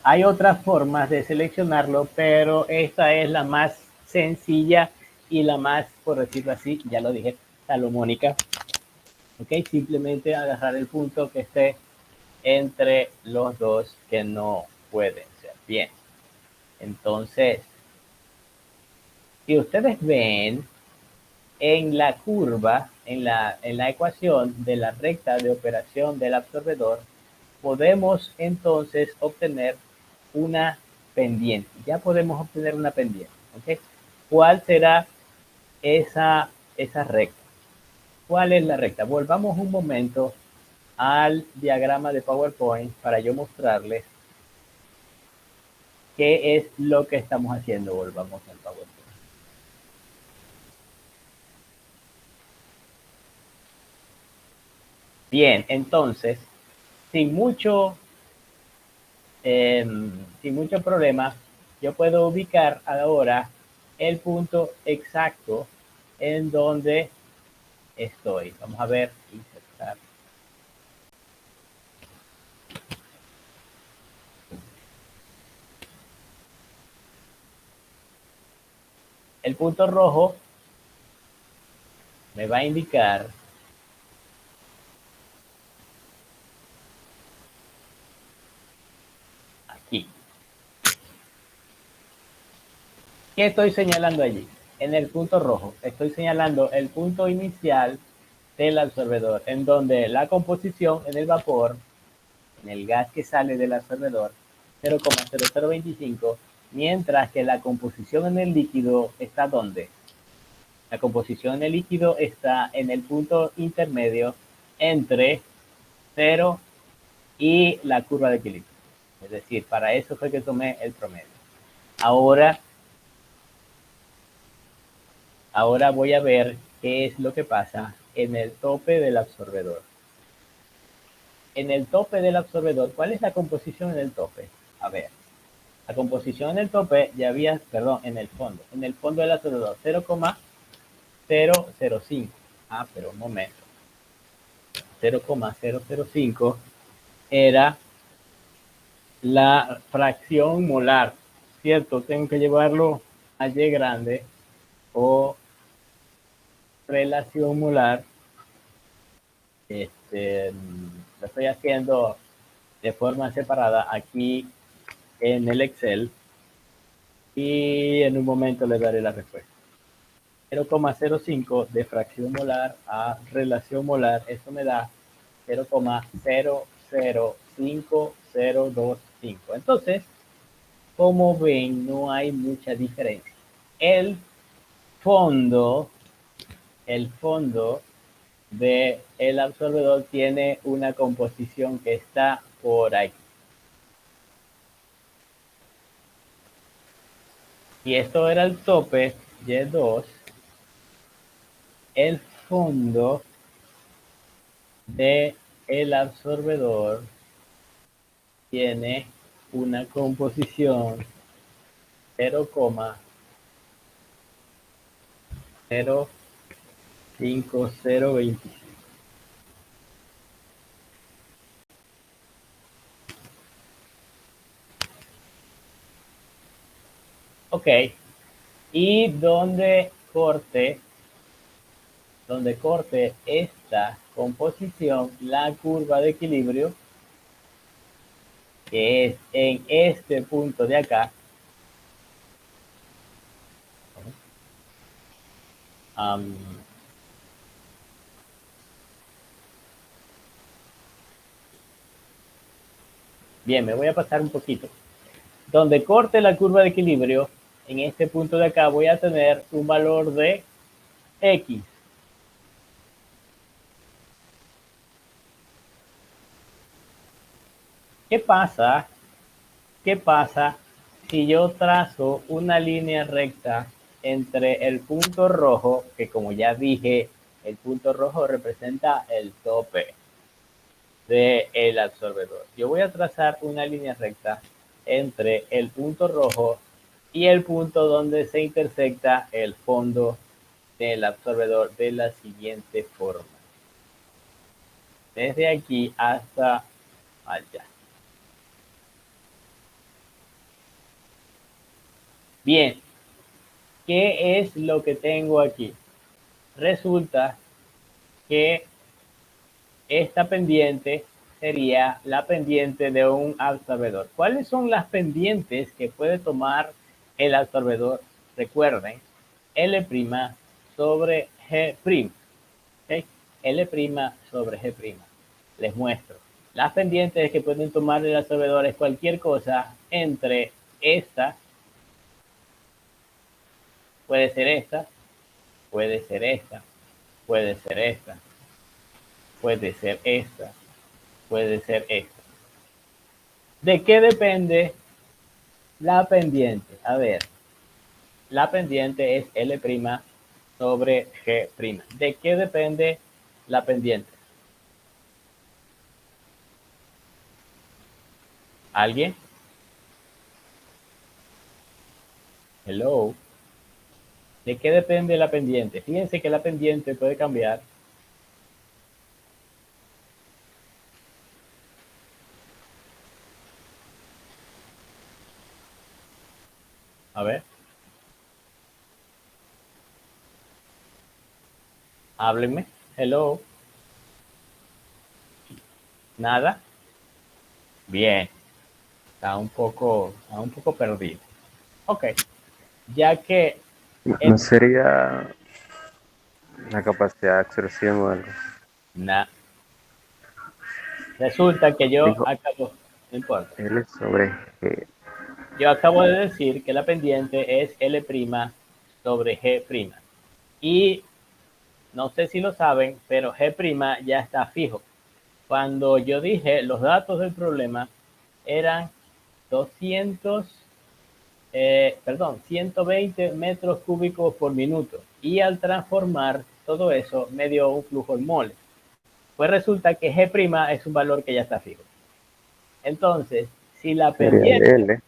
Hay otras formas de seleccionarlo, pero esta es la más sencilla y la más, por decirlo así, ya lo dije, salomónica. Ok, simplemente agarrar el punto que esté entre los dos que no pueden ser. Bien, entonces, si ustedes ven en la curva, en la ecuación de la recta de operación del absorbedor, podemos entonces obtener una pendiente. Ya podemos obtener una pendiente. ¿Ok? ¿Cuál será esa recta? ¿Cuál es la recta? Volvamos un momento al diagrama de PowerPoint para yo mostrarles qué es lo que estamos haciendo. Volvamos al PowerPoint. Bien, entonces, sin mucho problema, yo puedo ubicar ahora el punto exacto en donde estoy. Vamos a ver, insertar. El punto rojo me va a indicar aquí. ¿Qué estoy señalando allí? En el punto rojo estoy señalando el punto inicial del absorbedor, en donde la composición en el vapor, en el gas que sale del absorbedor, 0,0025, mientras que la composición en el líquido está ¿dónde? La composición en el líquido está en el punto intermedio entre 0 y la curva de equilibrio. Es decir, para eso fue que tomé el promedio. Ahora voy a ver qué es lo que pasa en el tope del absorbedor. En el tope del absorbedor, ¿cuál es la composición en el tope? A ver, la composición en el tope ya había, perdón, en el fondo del absorbedor, 0,005. Ah, pero un momento. 0,005 era la fracción molar, ¿cierto? Tengo que llevarlo a Y grande o relación molar. Lo estoy haciendo de forma separada aquí en el Excel y en un momento le daré la respuesta. 0,05 de fracción molar a relación molar, eso me da 0,005025. Entonces, como ven, no hay mucha diferencia. El fondo de el absorbedor tiene una composición que está por aquí. Y esto era el tope Y2. El fondo de el absorbedor tiene una composición 0,05025. Ok, y donde corte esta composición, la curva de equilibrio, que es en este punto de acá, bien, me voy a pasar un poquito. Donde corte la curva de equilibrio, en este punto de acá voy a tener un valor de X. ¿Qué pasa si yo trazo una línea recta entre el punto rojo, que como ya dije, el punto rojo representa el tope del absorbedor? Yo voy a trazar una línea recta entre el punto rojo y el punto donde se intersecta el fondo del absorbedor de la siguiente forma. Desde aquí hasta allá. Bien, ¿qué es lo que tengo aquí? Resulta que esta pendiente sería la pendiente de un absorbedor. ¿Cuáles son las pendientes que puede tomar el absorbedor? Recuerden, L' sobre G'. ¿Okay? L' sobre G'. Les muestro. Las pendientes que pueden tomar el absorbedor es cualquier cosa entre esta, puede ser esta, puede ser esta, puede ser esta, puede ser esta, puede ser esta. ¿De qué depende la pendiente? A ver, la pendiente es L' sobre G'. ¿De qué depende la pendiente? ¿Alguien? Hello. ¿De qué depende la pendiente? Fíjense que la pendiente puede cambiar. A ver. Háblenme. Hello. Nada. Bien. Está un poco perdido. Ok. Ya que... ¿No sería la capacidad de absorción o algo? Resulta que yo Dijo acabo... No importa. L sobre G. Yo acabo de decir que la pendiente es L' sobre G'. Y no sé si lo saben, pero G' ya está fijo. Cuando yo dije los datos del problema eran 120 metros cúbicos por minuto. Y al transformar todo eso me dio un flujo en moles. Pues resulta que G' es un valor que ya está fijo. Entonces, si la pendiente... L.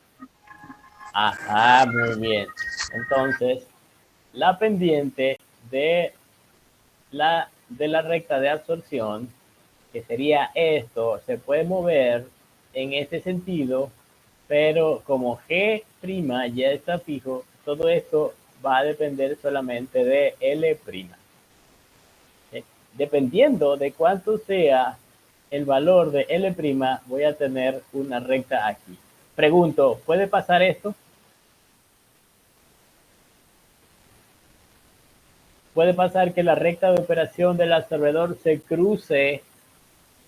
Ajá, muy bien. Entonces, la pendiente de la recta de absorción, que sería esto, se puede mover en este sentido, pero como G' ya está fijo, todo esto va a depender solamente de L'. Dependiendo de cuánto sea el valor de L', voy a tener una recta aquí. Pregunto, ¿puede pasar esto? ¿Puede pasar que la recta de operación del absorbedor se cruce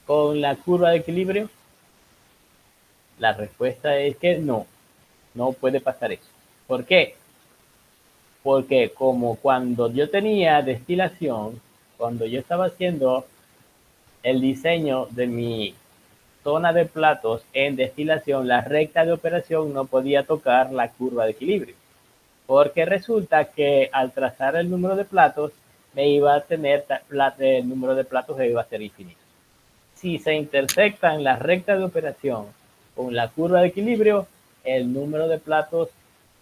con la curva de equilibrio? La respuesta es que no, no puede pasar eso. ¿Por qué? Porque como cuando yo tenía destilación, cuando yo estaba haciendo el diseño de mi zona de platos en destilación, la recta de operación no podía tocar la curva de equilibrio. Porque resulta que al trazar el número de platos, me iba a tener el número de platos que iba a ser infinito. Si se intersectan la recta de operación con la curva de equilibrio, el número de platos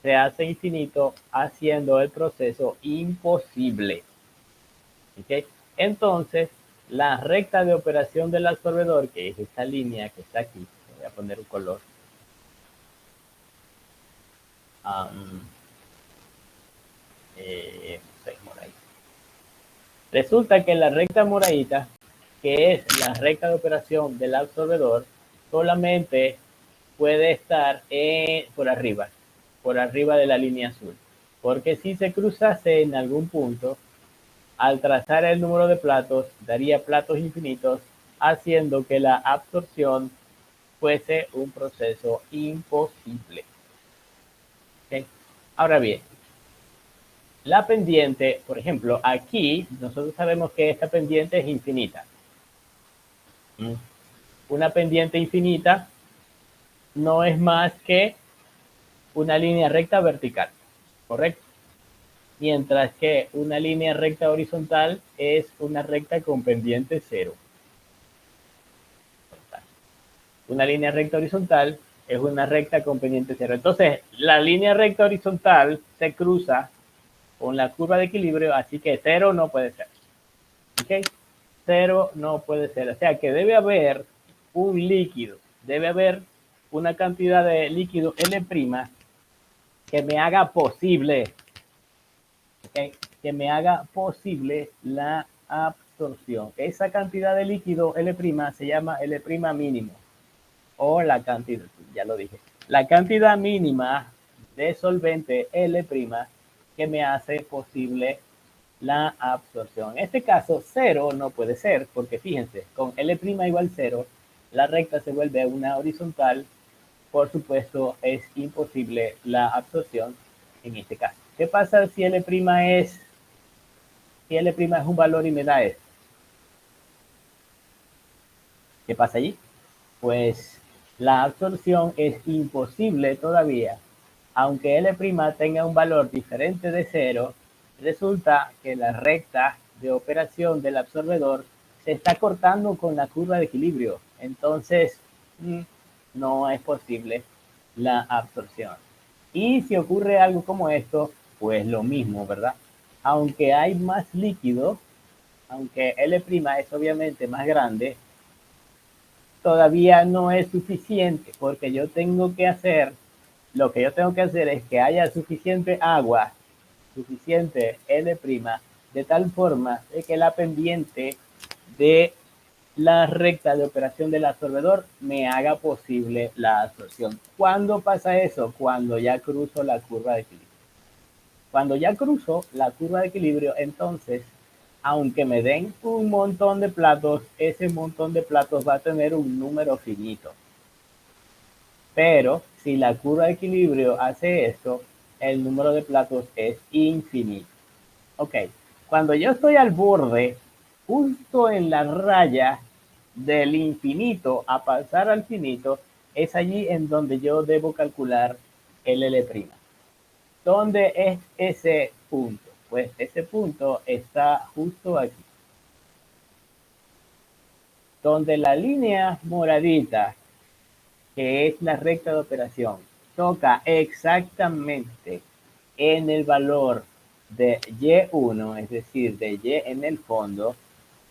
se hace infinito, haciendo el proceso imposible. ¿Okay? Entonces, la recta de operación del absorbedor, que es esta línea que está aquí, voy a poner un color. Moradita. Resulta que la recta moradita, que es la recta de operación del absorbedor, solamente puede estar por arriba de la línea azul. Porque si se cruzase en algún punto, al trazar el número de platos, daría platos infinitos, haciendo que la absorción fuese un proceso imposible. ¿Okay? Ahora bien, la pendiente, por ejemplo, aquí nosotros sabemos que esta pendiente es infinita. Una pendiente infinita no es más que una línea recta vertical, ¿correcto? Mientras que una línea recta horizontal es una recta con pendiente cero. Una línea recta horizontal es una recta con pendiente cero. Entonces, la línea recta horizontal se cruza con la curva de equilibrio, así que cero no puede ser. ¿Ok? Cero no puede ser. O sea que debe haber un líquido, debe haber una cantidad de líquido L' que me haga posible, ¿okay? Que me haga posible la absorción. Esa cantidad de líquido L' se llama L' mínimo, o la cantidad, ya lo dije, la cantidad mínima de solvente L' que me hace posible la absorción. En este caso, cero no puede ser, porque fíjense, con L' igual cero, la recta se vuelve una horizontal. Por supuesto, es imposible la absorción en este caso. ¿Qué pasa si L' es un valor y me da esto? ¿Qué pasa allí? Pues la absorción es imposible todavía. Aunque L' tenga un valor diferente de cero, resulta que la recta de operación del absorbedor se está cortando con la curva de equilibrio. Entonces, no es posible la absorción. Y si ocurre algo como esto, pues lo mismo, ¿verdad? Aunque hay más líquido, aunque L' es obviamente más grande, todavía no es suficiente, porque lo que yo tengo que hacer es que haya suficiente agua, suficiente L', de tal forma de que la pendiente de la recta de operación del absorbedor me haga posible la absorción. ¿Cuándo pasa eso? Cuando ya cruzo la curva de equilibrio. Cuando ya cruzo la curva de equilibrio, entonces, aunque me den un montón de platos, ese montón de platos va a tener un número finito. Pero si la curva de equilibrio hace esto, el número de platos es infinito. Ok, cuando yo estoy al borde, justo en la raya del infinito a pasar al finito, es allí en donde yo debo calcular el L'. ¿Dónde es ese punto? Pues ese punto está justo aquí. Donde la línea moradita, que es la recta de operación, toca exactamente en el valor de Y1, es decir, de Y en el fondo,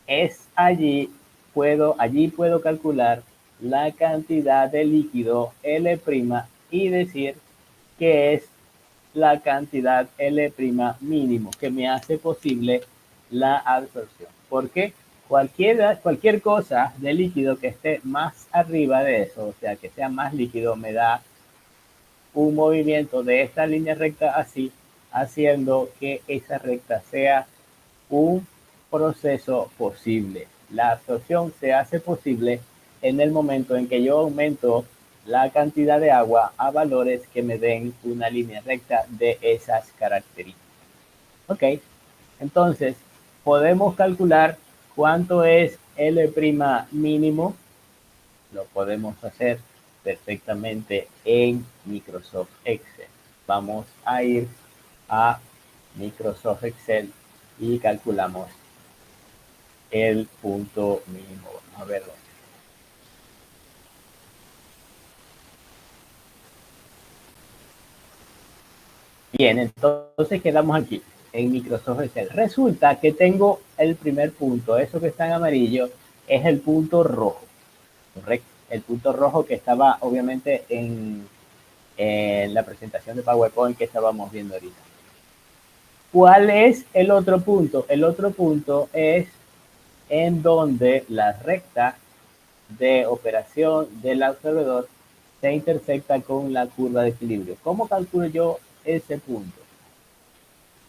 es allí puedo calcular la cantidad de líquido L' y decir que es la cantidad L' mínimo que me hace posible la absorción. Porque cualquier cosa de líquido que esté más arriba de eso, o sea, que sea más líquido, me da un movimiento de esta línea recta así, haciendo que esa recta sea un proceso posible. La absorción se hace posible en el momento en que yo aumento la cantidad de agua a valores que me den una línea recta de esas características. Ok, entonces podemos calcular cuánto es L' mínimo. Lo podemos hacer perfectamente en Microsoft Excel. Vamos a ir a Microsoft Excel y calculamos el punto mínimo. Vamos a verlo. Bien, entonces quedamos aquí en Microsoft Excel. Resulta que tengo el primer punto, eso que está en amarillo es el punto rojo, correcto. El punto rojo que estaba obviamente en la presentación de PowerPoint que estábamos viendo ahorita. ¿Cuál es el otro punto? El otro punto es en donde la recta de operación del absorbedor se intersecta con la curva de equilibrio. ¿Cómo calculo yo ese punto?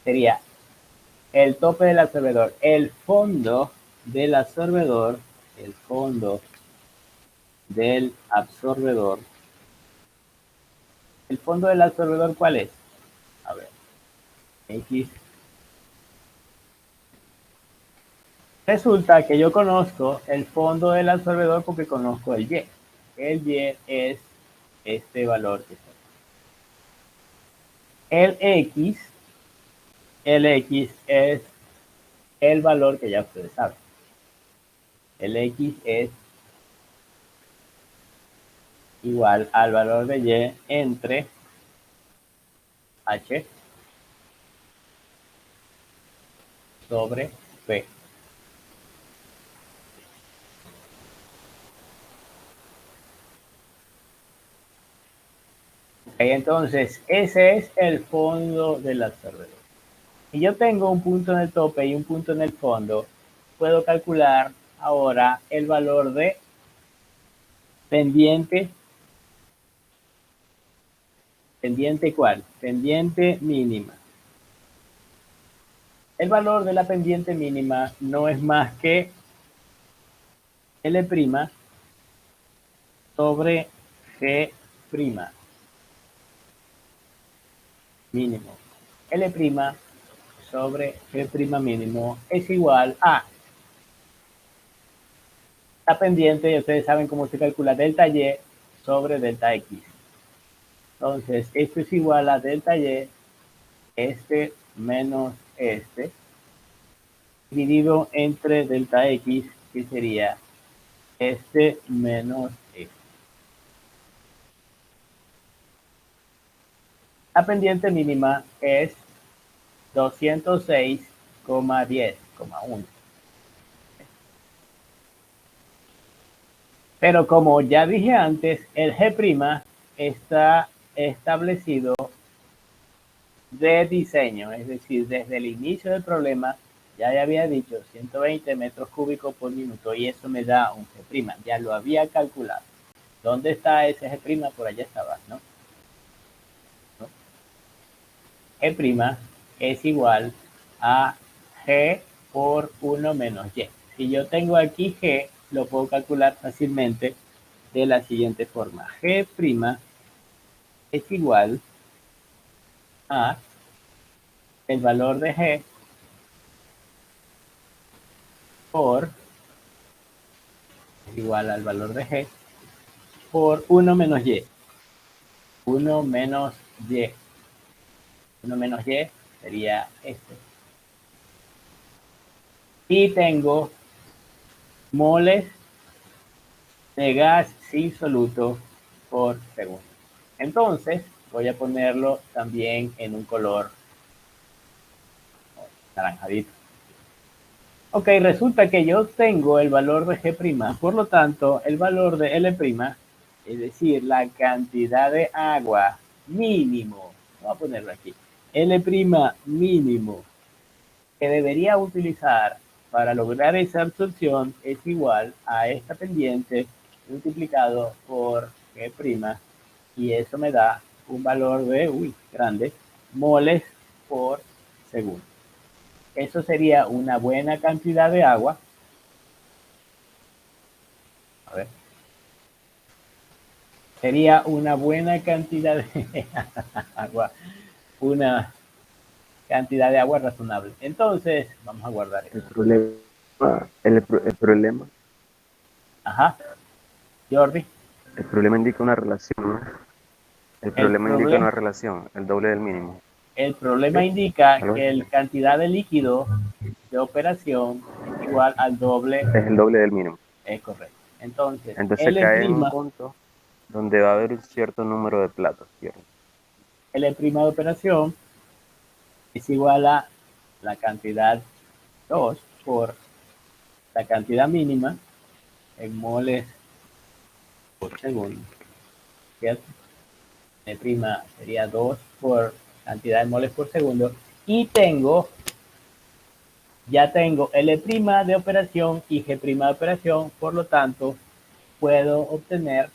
Sería el tope del absorbedor, el fondo del absorbedor, el fondo del absorbedor. ¿El fondo del absorbedor cuál es? A ver, X. Resulta que yo conozco el fondo del absorbedor porque conozco el Y. El Y es este valor que está. El X es el valor que ya ustedes saben. El X es igual al valor de y entre h sobre p. Entonces, ese es el fondo del absorbedor. Si yo tengo un punto en el tope y un punto en el fondo, puedo calcular ahora el valor de pendiente. ¿Pendiente cuál? Pendiente mínima. El valor de la pendiente mínima no es más que L' sobre G' mínimo. L' sobre G' mínimo es igual a la pendiente, y ustedes saben cómo se calcula delta Y sobre delta X. Entonces, esto es igual a delta Y, este menos este, dividido entre delta X, que sería este menos este. La pendiente mínima es 206,10,1. Pero como ya dije antes, el G' está establecido de diseño, es decir, desde el inicio del problema, ya había dicho 120 metros cúbicos por minuto y eso me da un G', ya lo había calculado. ¿Dónde está ese G'? Por allá estaba, ¿no? G' es igual a G por 1 menos Y. Si yo tengo aquí G, lo puedo calcular fácilmente de la siguiente forma. G' es igual a el valor de G por, es igual al valor de G por 1 menos Y. 1 menos Y. 1 menos Y sería este. Y tengo moles de gas sin soluto por segundo. Entonces, voy a ponerlo también en un color naranjadito. Ok, resulta que yo tengo el valor de G', por lo tanto, el valor de L', es decir, la cantidad de agua mínimo, vamos a ponerlo aquí, L' mínimo que debería utilizar para lograr esa absorción es igual a esta pendiente multiplicado por G', y eso me da un valor de, grande, moles por segundo. Eso sería una buena cantidad de agua. A ver. Sería una buena cantidad de agua. Una cantidad de agua razonable. Entonces, vamos a guardar El esto. problema, Ajá. Jordi. el problema indica una relación, ¿no? El problema indica una relación, el doble del mínimo. El problema ¿Sí? indica ¿Algo que así? la cantidad de líquido de operación es igual al doble. Es el doble del mínimo. Es correcto. Entonces, Entonces L', cae en un punto donde va a haber un cierto número de platos, ¿cierto? L' de operación es igual a la cantidad 2 por la cantidad mínima en moles por segundo, ¿cierto? L' sería 2 por cantidad de moles por segundo, y ya tengo L' de operación y G' de operación, por lo tanto puedo obtener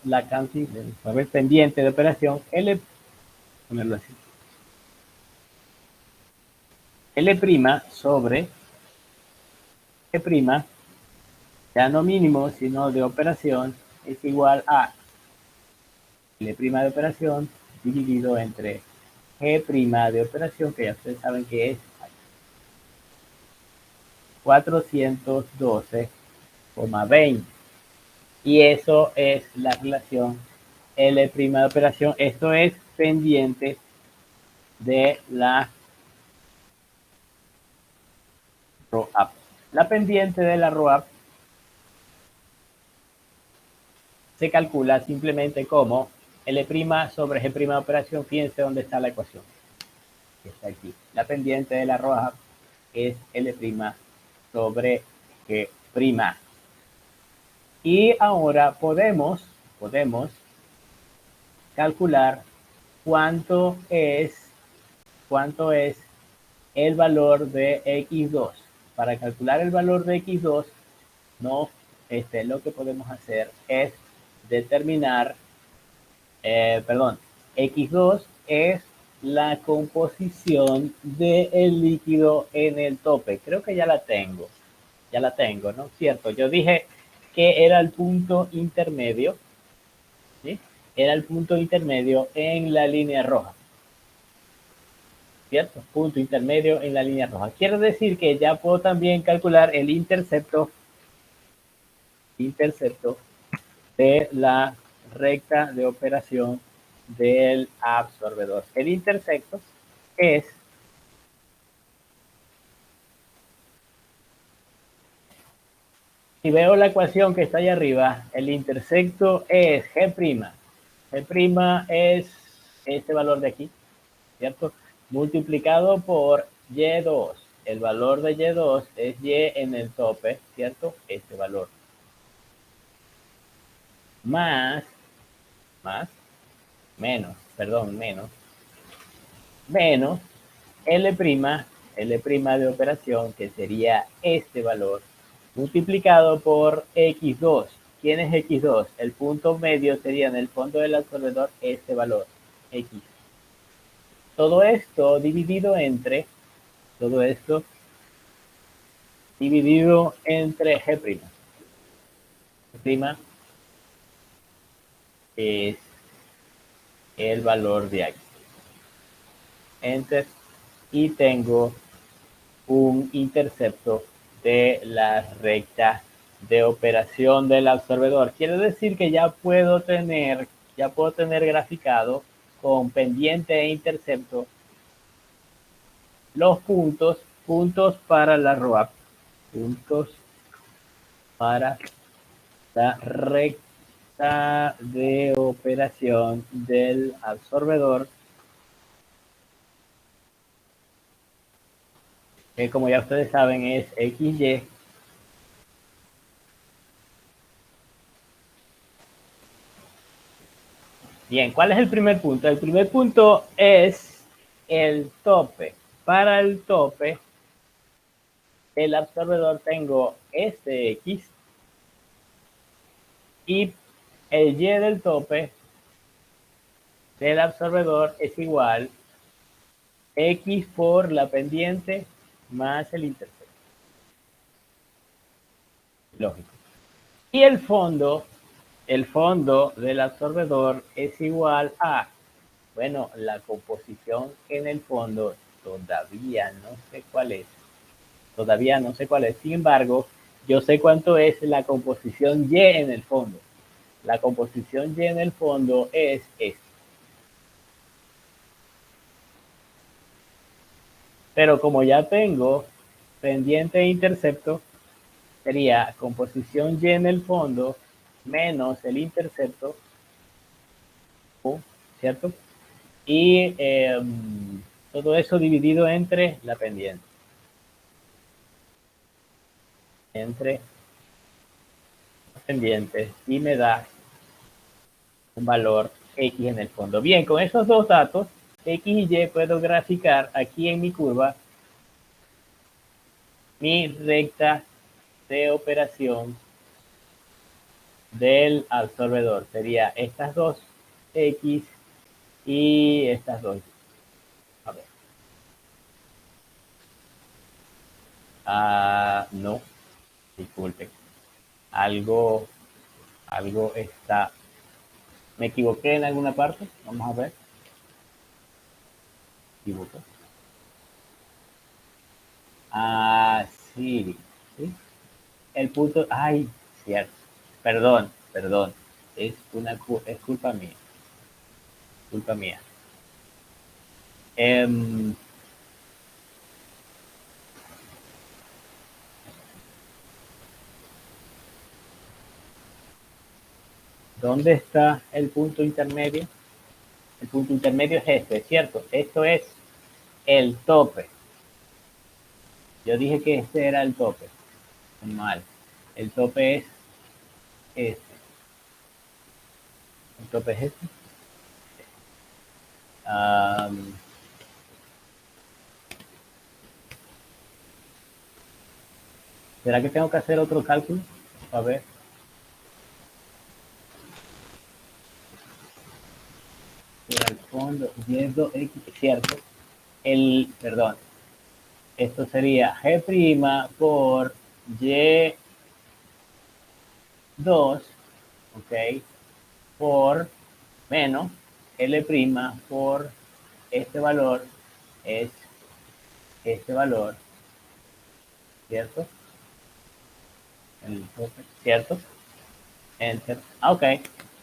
la cantidad pendiente de operación ponerlo así, L' sobre G', ya no mínimo, sino de operación, es igual a L' de operación dividido entre G' de operación, que ya ustedes saben que es 412,20. Y eso es la relación L' de operación. Esto es pendiente de la ROAP. La pendiente de la ROAP se calcula simplemente como L' sobre G' operación. Fíjense dónde está la ecuación. Está aquí. La pendiente de la ROAP es L' sobre G'. Y ahora podemos calcular cuánto es el valor de X2. Para calcular el valor de X2, lo que podemos hacer es determinar, X2 es la composición del líquido en el tope. Creo que ya la tengo, ¿no? Cierto, yo dije que era el punto intermedio, ¿sí? Era el punto intermedio en la línea roja. ¿Cierto? Punto intermedio en la línea roja. Quiere decir que ya puedo también calcular el intercepto de la recta de operación del absorbedor. El intercepto es si veo la ecuación que está ahí arriba, el intercepto es G'. G' es este valor de aquí, ¿cierto? Multiplicado por Y2. El valor de Y2 es Y en el tope, ¿cierto? Este valor. Menos L' de operación, que sería este valor, multiplicado por X2. ¿Quién es X2? El punto medio sería en el fondo del absorbedor este valor, X. Todo esto dividido entre G'. G' es el valor de aquí. Enter. Y tengo un intercepto de la recta de operación del absorbedor. Quiere decir que ya puedo tener graficado con pendiente e intercepto los puntos para la ROAP, puntos para la recta de operación del absorbedor, que como ya ustedes saben es XY. Bien, ¿cuál es el primer punto? El primer punto es el tope. Para el tope del absorbedor tengo este X y el Y del tope del absorbedor es igual X por la pendiente más el intercepto. Lógico. Y el fondo del absorbedor es igual a, bueno, la composición en el fondo todavía no sé cuál es. Sin embargo, yo sé cuánto es la composición Y en el fondo. La composición Y en el fondo es esto. Pero como ya tengo pendiente e intercepto, sería composición Y en el fondo menos el intercepto, ¿cierto? Y todo eso dividido entre la pendiente. Entre las pendientes y me da un valor X en el fondo. Bien, con esos dos datos, X y Y, puedo graficar aquí en mi curva mi recta de operación del absorbedor. Sería estas dos X y estas dos. A ver. No, disculpen. Algo está. ¿Me equivoqué en alguna parte? Vamos a ver. Equivoco. Sí. ¿Sí? El punto. Ay, cierto. Perdón. Es culpa mía. Culpa mía. ¿Dónde está el punto intermedio? El punto intermedio es este, ¿cierto? Esto es el tope. Yo dije que este era el tope. Mal. El tope es este. El tope es este. ¿Será que tengo que hacer otro cálculo? A ver. Por el fondo, viendo X, cierto. Perdón. Esto sería G' por Y2, ok, por menos L' por este valor es este valor, ¿cierto? ¿Cierto? Enter. Ok.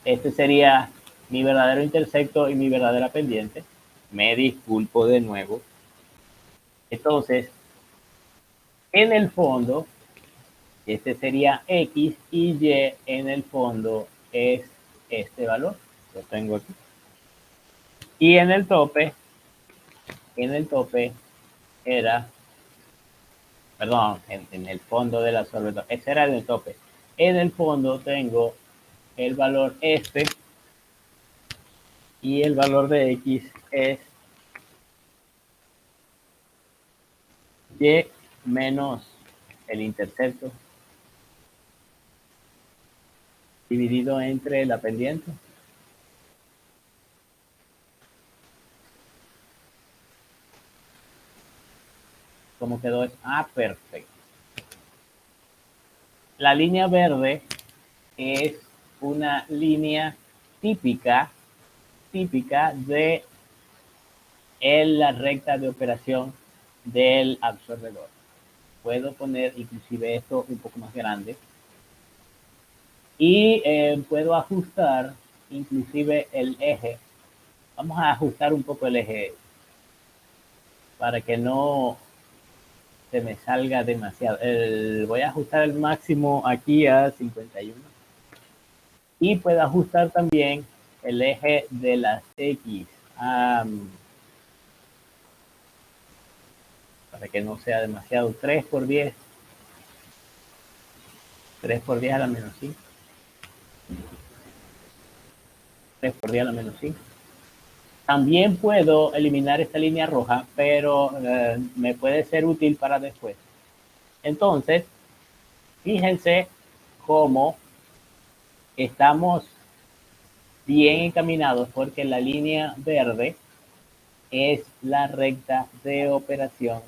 Este sería mi verdadero intersecto y mi verdadera pendiente. Me disculpo de nuevo. Entonces, en el fondo, este sería X y Y en el fondo es este valor. Lo tengo aquí. Y en el tope era, perdón, en el fondo del absorbedor. Ese era el tope. En el fondo tengo el valor este y el valor de X es Y menos el intercepto dividido entre la pendiente. ¿Cómo quedó? Perfecto. La línea verde es una línea típica de la recta de operación del absorbedor. Puedo poner inclusive esto un poco más grande y puedo ajustar inclusive el eje. Vamos a ajustar un poco el eje para que no se me salga demasiado. Voy a ajustar el máximo aquí a 51 y puedo ajustar también el eje de las X para que no sea demasiado. 3 por 10 a la menos 5, 3 por 10 a la menos 5. También puedo eliminar esta línea roja, pero me puede ser útil para después. Entonces, fíjense cómo estamos bien encaminados porque la línea verde es la recta de operación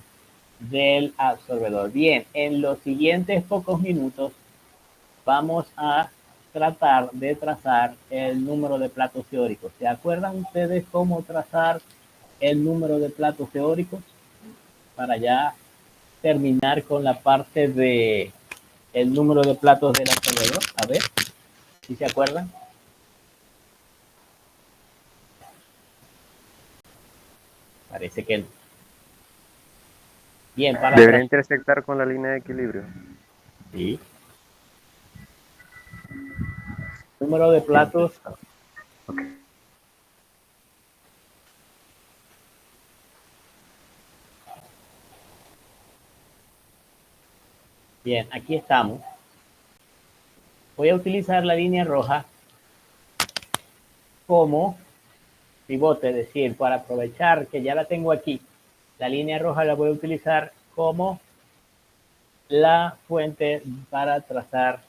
del absorbedor. Bien, en los siguientes pocos minutos vamos a tratar de trazar el número de platos teóricos. ¿Se acuerdan ustedes cómo trazar el número de platos teóricos? Para ya terminar con la parte de el número de platos del absorbedor. A ver, si se acuerdan. Parece que no. Bien, para Debería intersectar con la línea de equilibrio. Sí. Número de platos. Okay. Bien, aquí estamos. Voy a utilizar la línea roja como pivote, es decir, para aprovechar que ya la tengo aquí, la línea roja la voy a utilizar como la fuente para trazar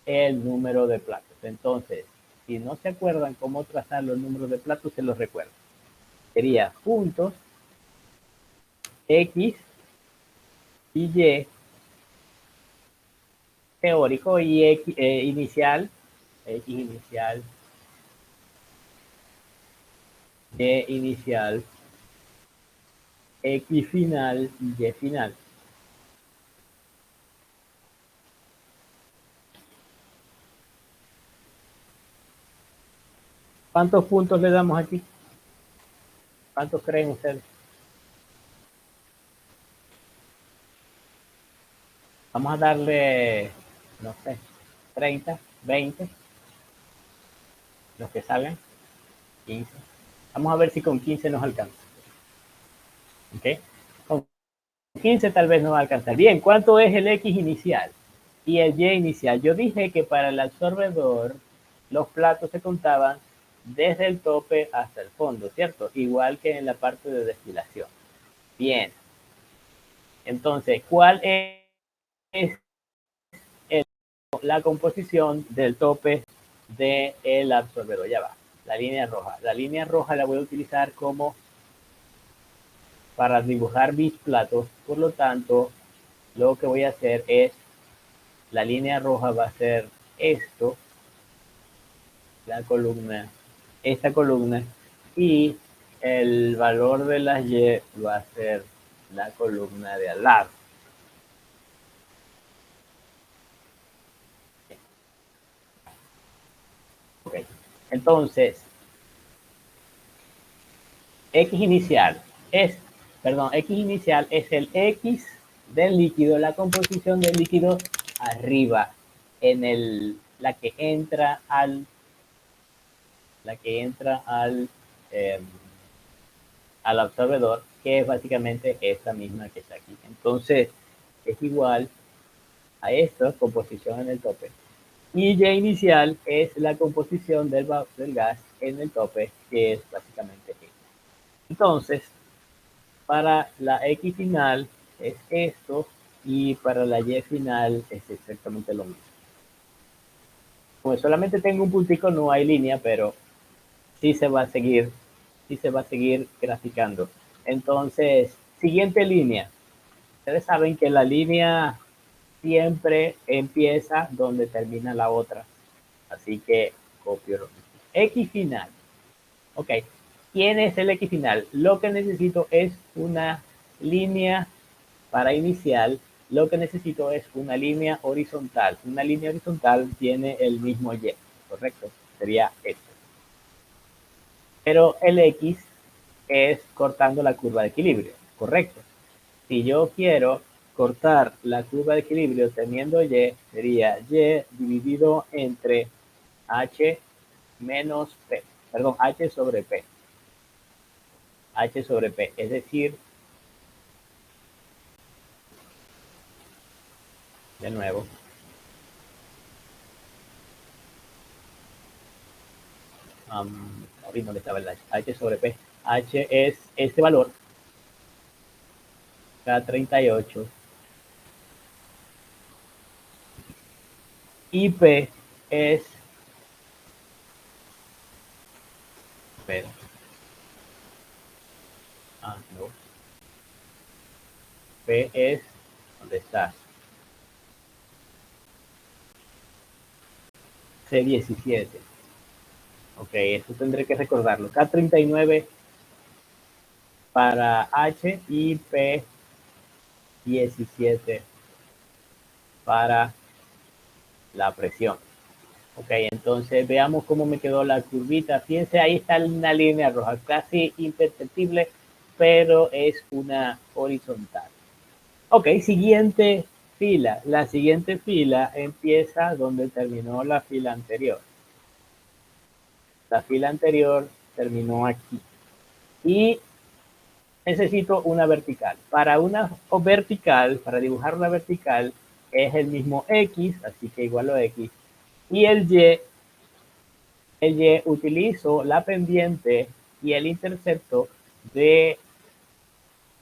el número de platos. Entonces, si no se acuerdan cómo trazar los números de platos, se los recuerdo. Sería puntos X y Y teórico y X, inicial, X inicial, Y inicial, X final y Y final. ¿Cuántos puntos le damos aquí? ¿Cuántos creen ustedes? Vamos a darle, no sé, 30, 20. los que salgan, 15. Vamos a ver si con 15 nos alcanza. ¿Ok? Con 15 tal vez no va a alcanzar. Bien, ¿cuánto es el X inicial y el Y inicial? Yo dije que para el absorbedor los platos se contaban desde el tope hasta el fondo, ¿cierto? Igual que en la parte de destilación. Bien. Entonces, ¿cuál es la composición del tope del absorbedor? Ya va. La línea roja. La línea roja la voy a utilizar como para dibujar mis platos. Por lo tanto, lo que voy a hacer es, la línea roja va a ser esto, la columna, esta columna, y el valor de las Y va a ser la columna de al lado. Okay. Entonces, X inicial es el X del líquido, la composición del líquido arriba, en la que entra al absorbedor, que es básicamente esta misma que está aquí. Entonces, es igual a esta composición en el tope. Y Y inicial es la composición del gas en el tope, que es básicamente esto. Entonces, para la X final es esto, y para la Y final es exactamente lo mismo. Como solamente tengo un puntico, no hay línea, pero sí se va a seguir graficando. Entonces, siguiente línea. Ustedes saben que la línea siempre empieza donde termina la otra. Así que copio lo mismo. X final. Ok. ¿Quién es el X final? Lo que necesito es una línea para inicial. Lo que necesito es una línea horizontal. Una línea horizontal tiene el mismo Y, ¿correcto? Sería esto. Pero el X es cortando la curva de equilibrio, ¿correcto? Si yo quiero cortar la curva de equilibrio teniendo Y, sería Y dividido entre H menos P, perdón, H sobre P. H sobre P, es decir, de nuevo, ¿dónde estaba el H? H sobre P. H es este valor, K38, y P es, espera, no, P es, ¿dónde está? C17. Ok, esto tendré que recordarlo. K39 para H y P17 para la presión. Ok, entonces veamos cómo me quedó la curvita. Fíjense, ahí está una línea roja, casi imperceptible, pero es una horizontal. Ok, siguiente fila. La siguiente fila empieza donde terminó la fila anterior. La fila anterior terminó aquí. Y necesito una vertical. Para una vertical, para dibujar una vertical, es el mismo X, así que igualo a X. Y el Y utilizo la pendiente y el intercepto de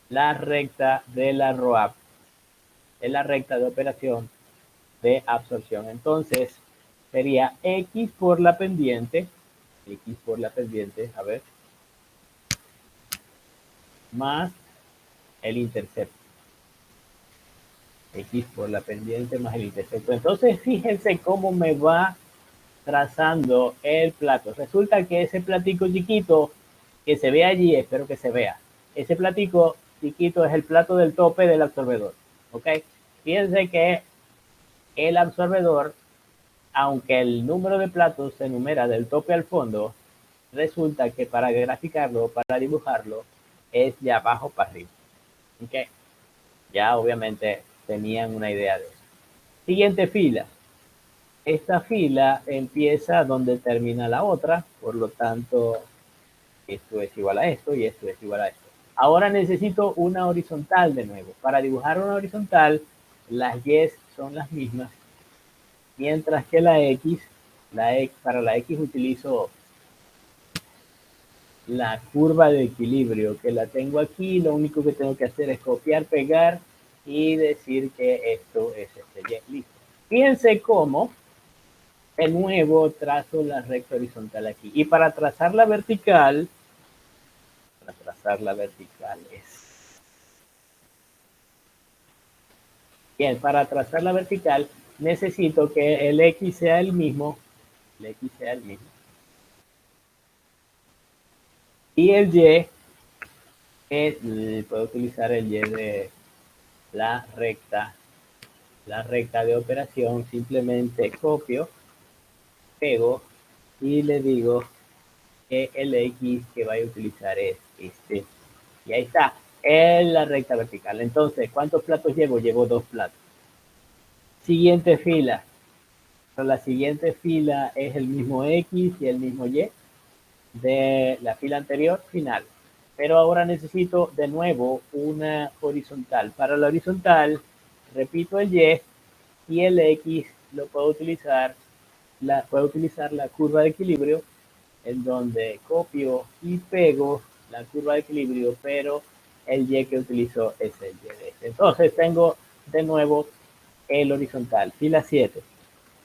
la recta de la ROAP, de la recta de operación de absorción. Entonces, sería X por la pendiente, a ver, más el intercepto. X por la pendiente más el intercepto. Entonces, fíjense cómo me va trazando el plato. Resulta que ese platico chiquito que se ve allí, espero que se vea, ese platico chiquito es el plato del tope del absorbedor. ¿Ok? Fíjense que el absorbedor, aunque el número de platos se numera del tope al fondo, resulta que para graficarlo, para dibujarlo, es de abajo para arriba. ¿Ok? Ya obviamente tenían una idea de eso. Siguiente fila. esta fila empieza donde termina la otra, por lo tanto, esto es igual a esto y esto es igual a esto. Ahora necesito una horizontal de nuevo. Para dibujar una horizontal, las y son las mismas, mientras que para la X utilizo la curva de equilibrio, que la tengo aquí. Lo único que tengo que hacer es copiar, pegar y decir que esto es este Y. Listo. Fíjense cómo de nuevo trazo la recta horizontal aquí. Y para trazar la vertical es... Bien, para trazar la vertical necesito que el X sea el mismo. Y el Y, puedo utilizar el Y de la recta de operación. Simplemente copio, pego y le digo que el X que vaya a utilizar es este. Y ahí está, en la recta vertical. Entonces, ¿cuántos platos llevo? Llevo 2 platos. Siguiente fila. Pero la siguiente fila es el mismo X y el mismo Y de la fila anterior, final. Pero ahora necesito de nuevo una horizontal. Para la horizontal, repito el y el X lo puedo utilizar la curva de equilibrio, en donde copio y pego la curva de equilibrio, pero el Y que utilizo es el Y de este. Entonces tengo de nuevo el horizontal, fila 7.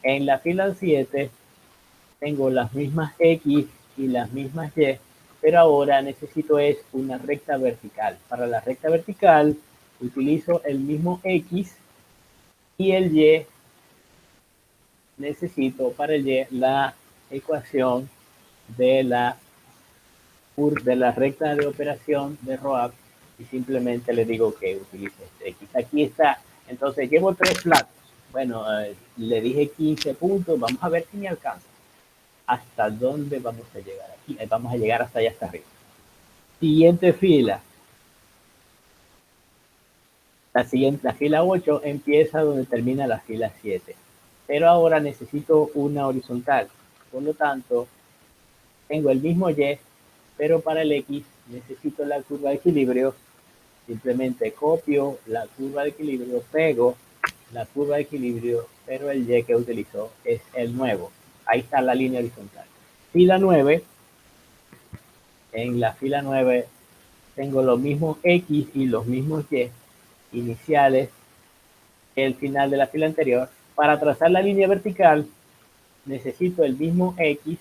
En la fila 7 tengo las mismas X y las mismas Y, pero ahora necesito es una recta vertical. Para la recta vertical utilizo el mismo X y el Y. Necesito para el Y la ecuación de la recta de operación de ROAB y simplemente le digo que utilice este X. Aquí está. Entonces llevo 3 platos. Bueno, le dije 15 puntos. Vamos a ver si me alcanza. ¿Hasta dónde vamos a llegar? Aquí vamos a llegar hasta allá, hasta arriba. Siguiente fila. La fila 8 empieza donde termina la fila 7. Pero ahora necesito una horizontal. Por lo tanto, tengo el mismo Y, pero para el X necesito la curva de equilibrio. Simplemente copio la curva de equilibrio, pego la curva de equilibrio, pero el Y que utilizo es el nuevo. Ahí está la línea horizontal. Fila 9. En la fila 9 tengo los mismos X y los mismos Y iniciales que el final de la fila anterior. Para trazar la línea vertical necesito el mismo X,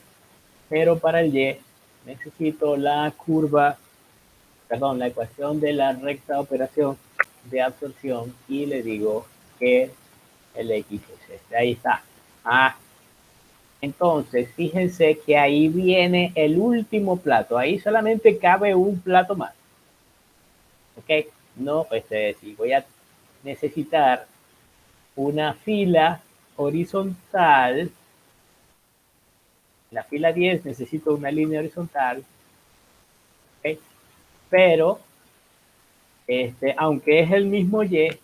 pero para el Y necesito la ecuación de la recta operación de absorción y le digo que el X es este. Ahí está. Entonces, fíjense que ahí viene el último plato. Ahí solamente cabe un plato más. ¿Ok? No, sí, voy a necesitar una fila horizontal. La fila 10 necesito una línea horizontal. ¿Ok? Pero, aunque es el mismo Y,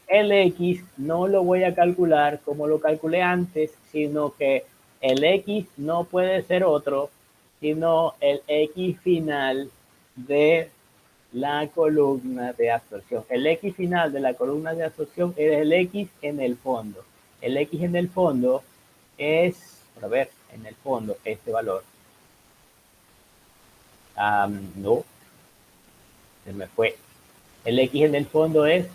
el X no lo voy a calcular como lo calculé antes, sino que el X no puede ser otro, sino el X final de la columna de absorción. El X final de la columna de absorción es el X en el fondo. El X en el fondo es, a ver, en el fondo, este valor. No, se me fue. El X en el fondo es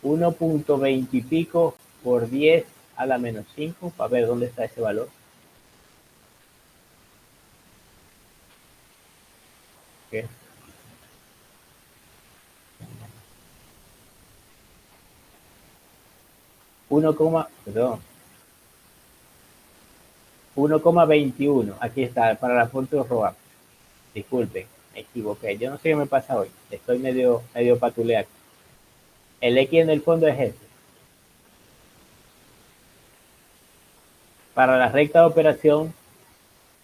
1.20 y pico por 10 a la menos 5, para ver dónde está ese valor. Okay. Perdón. 1,21. Aquí está, para la foto robar. Disculpen, me equivoqué. Yo no sé qué me pasa hoy. Estoy medio patuleado. El X en el fondo es este. Para la recta de operación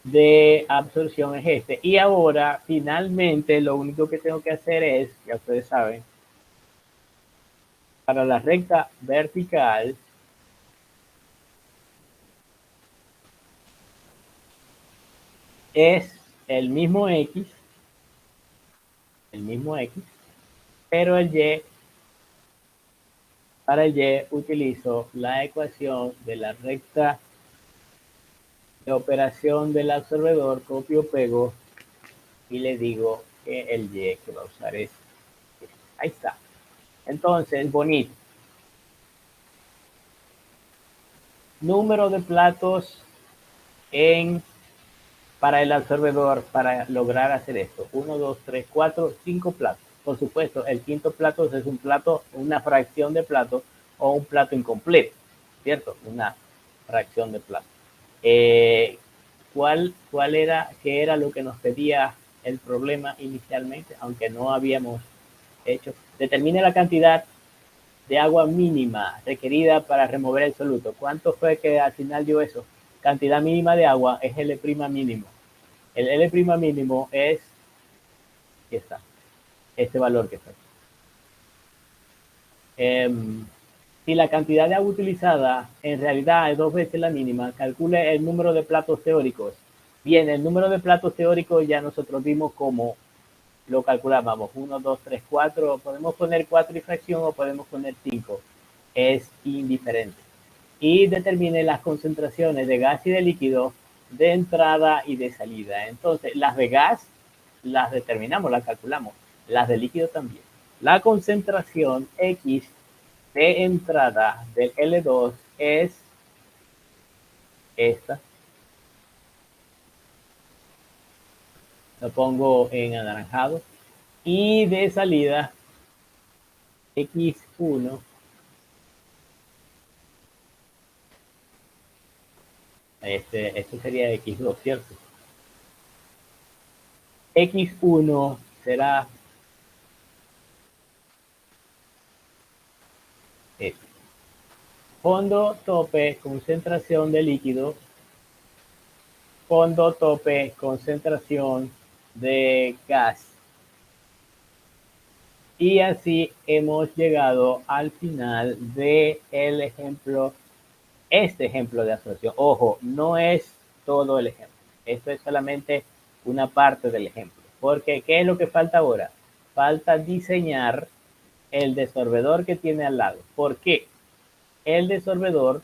de absorción es este. Y ahora, finalmente, lo único que tengo que hacer es, ya ustedes saben, para la recta vertical, es el mismo X, pero para el Y utilizo la ecuación de la recta de operación del absorbedor, copio, pego y le digo que el Y que va a usar es este. Ahí está. Entonces, bonito. Número de platos para el absorbedor para lograr hacer esto. 1, 2, 3, 4, 5 platos. Por supuesto, el quinto plato es un plato, una fracción de plato o un plato incompleto, ¿cierto? Una fracción de plato. ¿Qué era lo que nos pedía el problema inicialmente? Aunque no habíamos hecho. Determine la cantidad de agua mínima requerida para remover el soluto. ¿Cuánto fue que al final dio eso? Cantidad mínima de agua es L' mínimo. El L' mínimo es, aquí está, este valor que está aquí. Si la cantidad de agua utilizada en realidad es 2 veces la mínima, calcule el número de platos teóricos. Bien, el número de platos teóricos ya nosotros vimos cómo lo calculábamos. 1, 2, 3, 4. Podemos poner 4 y fracción o podemos poner 5. Es indiferente. Y determine las concentraciones de gas y de líquido de entrada y de salida. Entonces, las de gas las determinamos, las calculamos. Las de líquido también. La concentración X de entrada del L2 es esta. Lo pongo en anaranjado. Y de salida, X1 esto sería X2, ¿cierto? X1 será este. Fondo, tope, concentración de líquido. Fondo, tope, concentración de gas. Y así hemos llegado al final del ejemplo, este ejemplo de absorción. Ojo, no es todo el ejemplo. Esto es solamente una parte del ejemplo. Porque, ¿qué es lo que falta ahora? Falta diseñar el desorbedor que tiene al lado. ¿Por qué? El desorbedor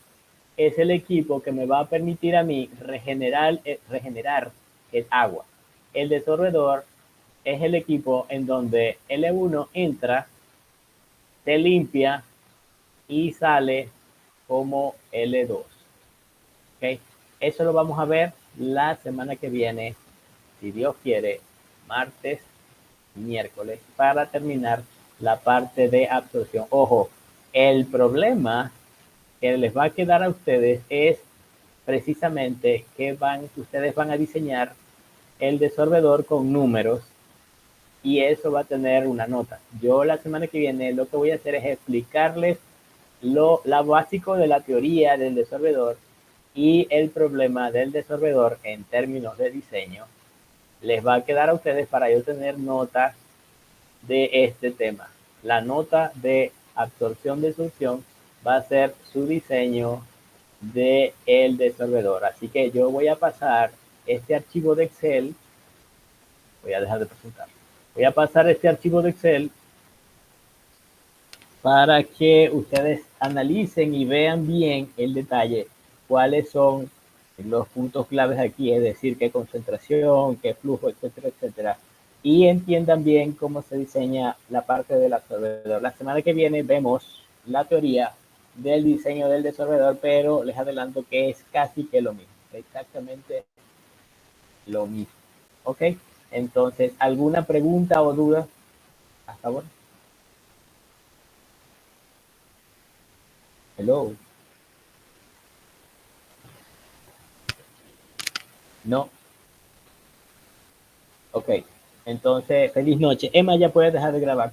es el equipo que me va a permitir a mí regenerar el agua. El desorbedor es el equipo en donde L1 entra, se limpia y sale como L2. ¿Okay? Eso lo vamos a ver la semana que viene, si Dios quiere, martes, miércoles, para terminar la parte de absorción. Ojo, el problema que les va a quedar a ustedes es precisamente que ustedes van a diseñar el desorbedor con números y eso va a tener una nota. Yo la semana que viene lo que voy a hacer es explicarles lo básico de la teoría del desorbedor y el problema del desorbedor en términos de diseño. Les va a quedar a ustedes para yo tener notas de este tema. La nota de absorción de succión va a ser su diseño de el desorbedor. Así que yo voy a pasar este archivo de Excel. Voy a dejar de presentar. Voy a pasar este archivo de Excel para que ustedes analicen y vean bien el detalle, cuáles son los puntos claves aquí, es decir, qué concentración, qué flujo, etcétera, etcétera. Y entiendan bien cómo se diseña la parte del absorbedor. La semana que viene vemos la teoría del diseño del desorbedor, pero les adelanto que es casi que lo mismo, exactamente lo mismo. ¿Ok? Entonces, ¿alguna pregunta o duda hasta ahora? Hello. No. Ok. Entonces, feliz noche. Emma, ya puedes dejar de grabar.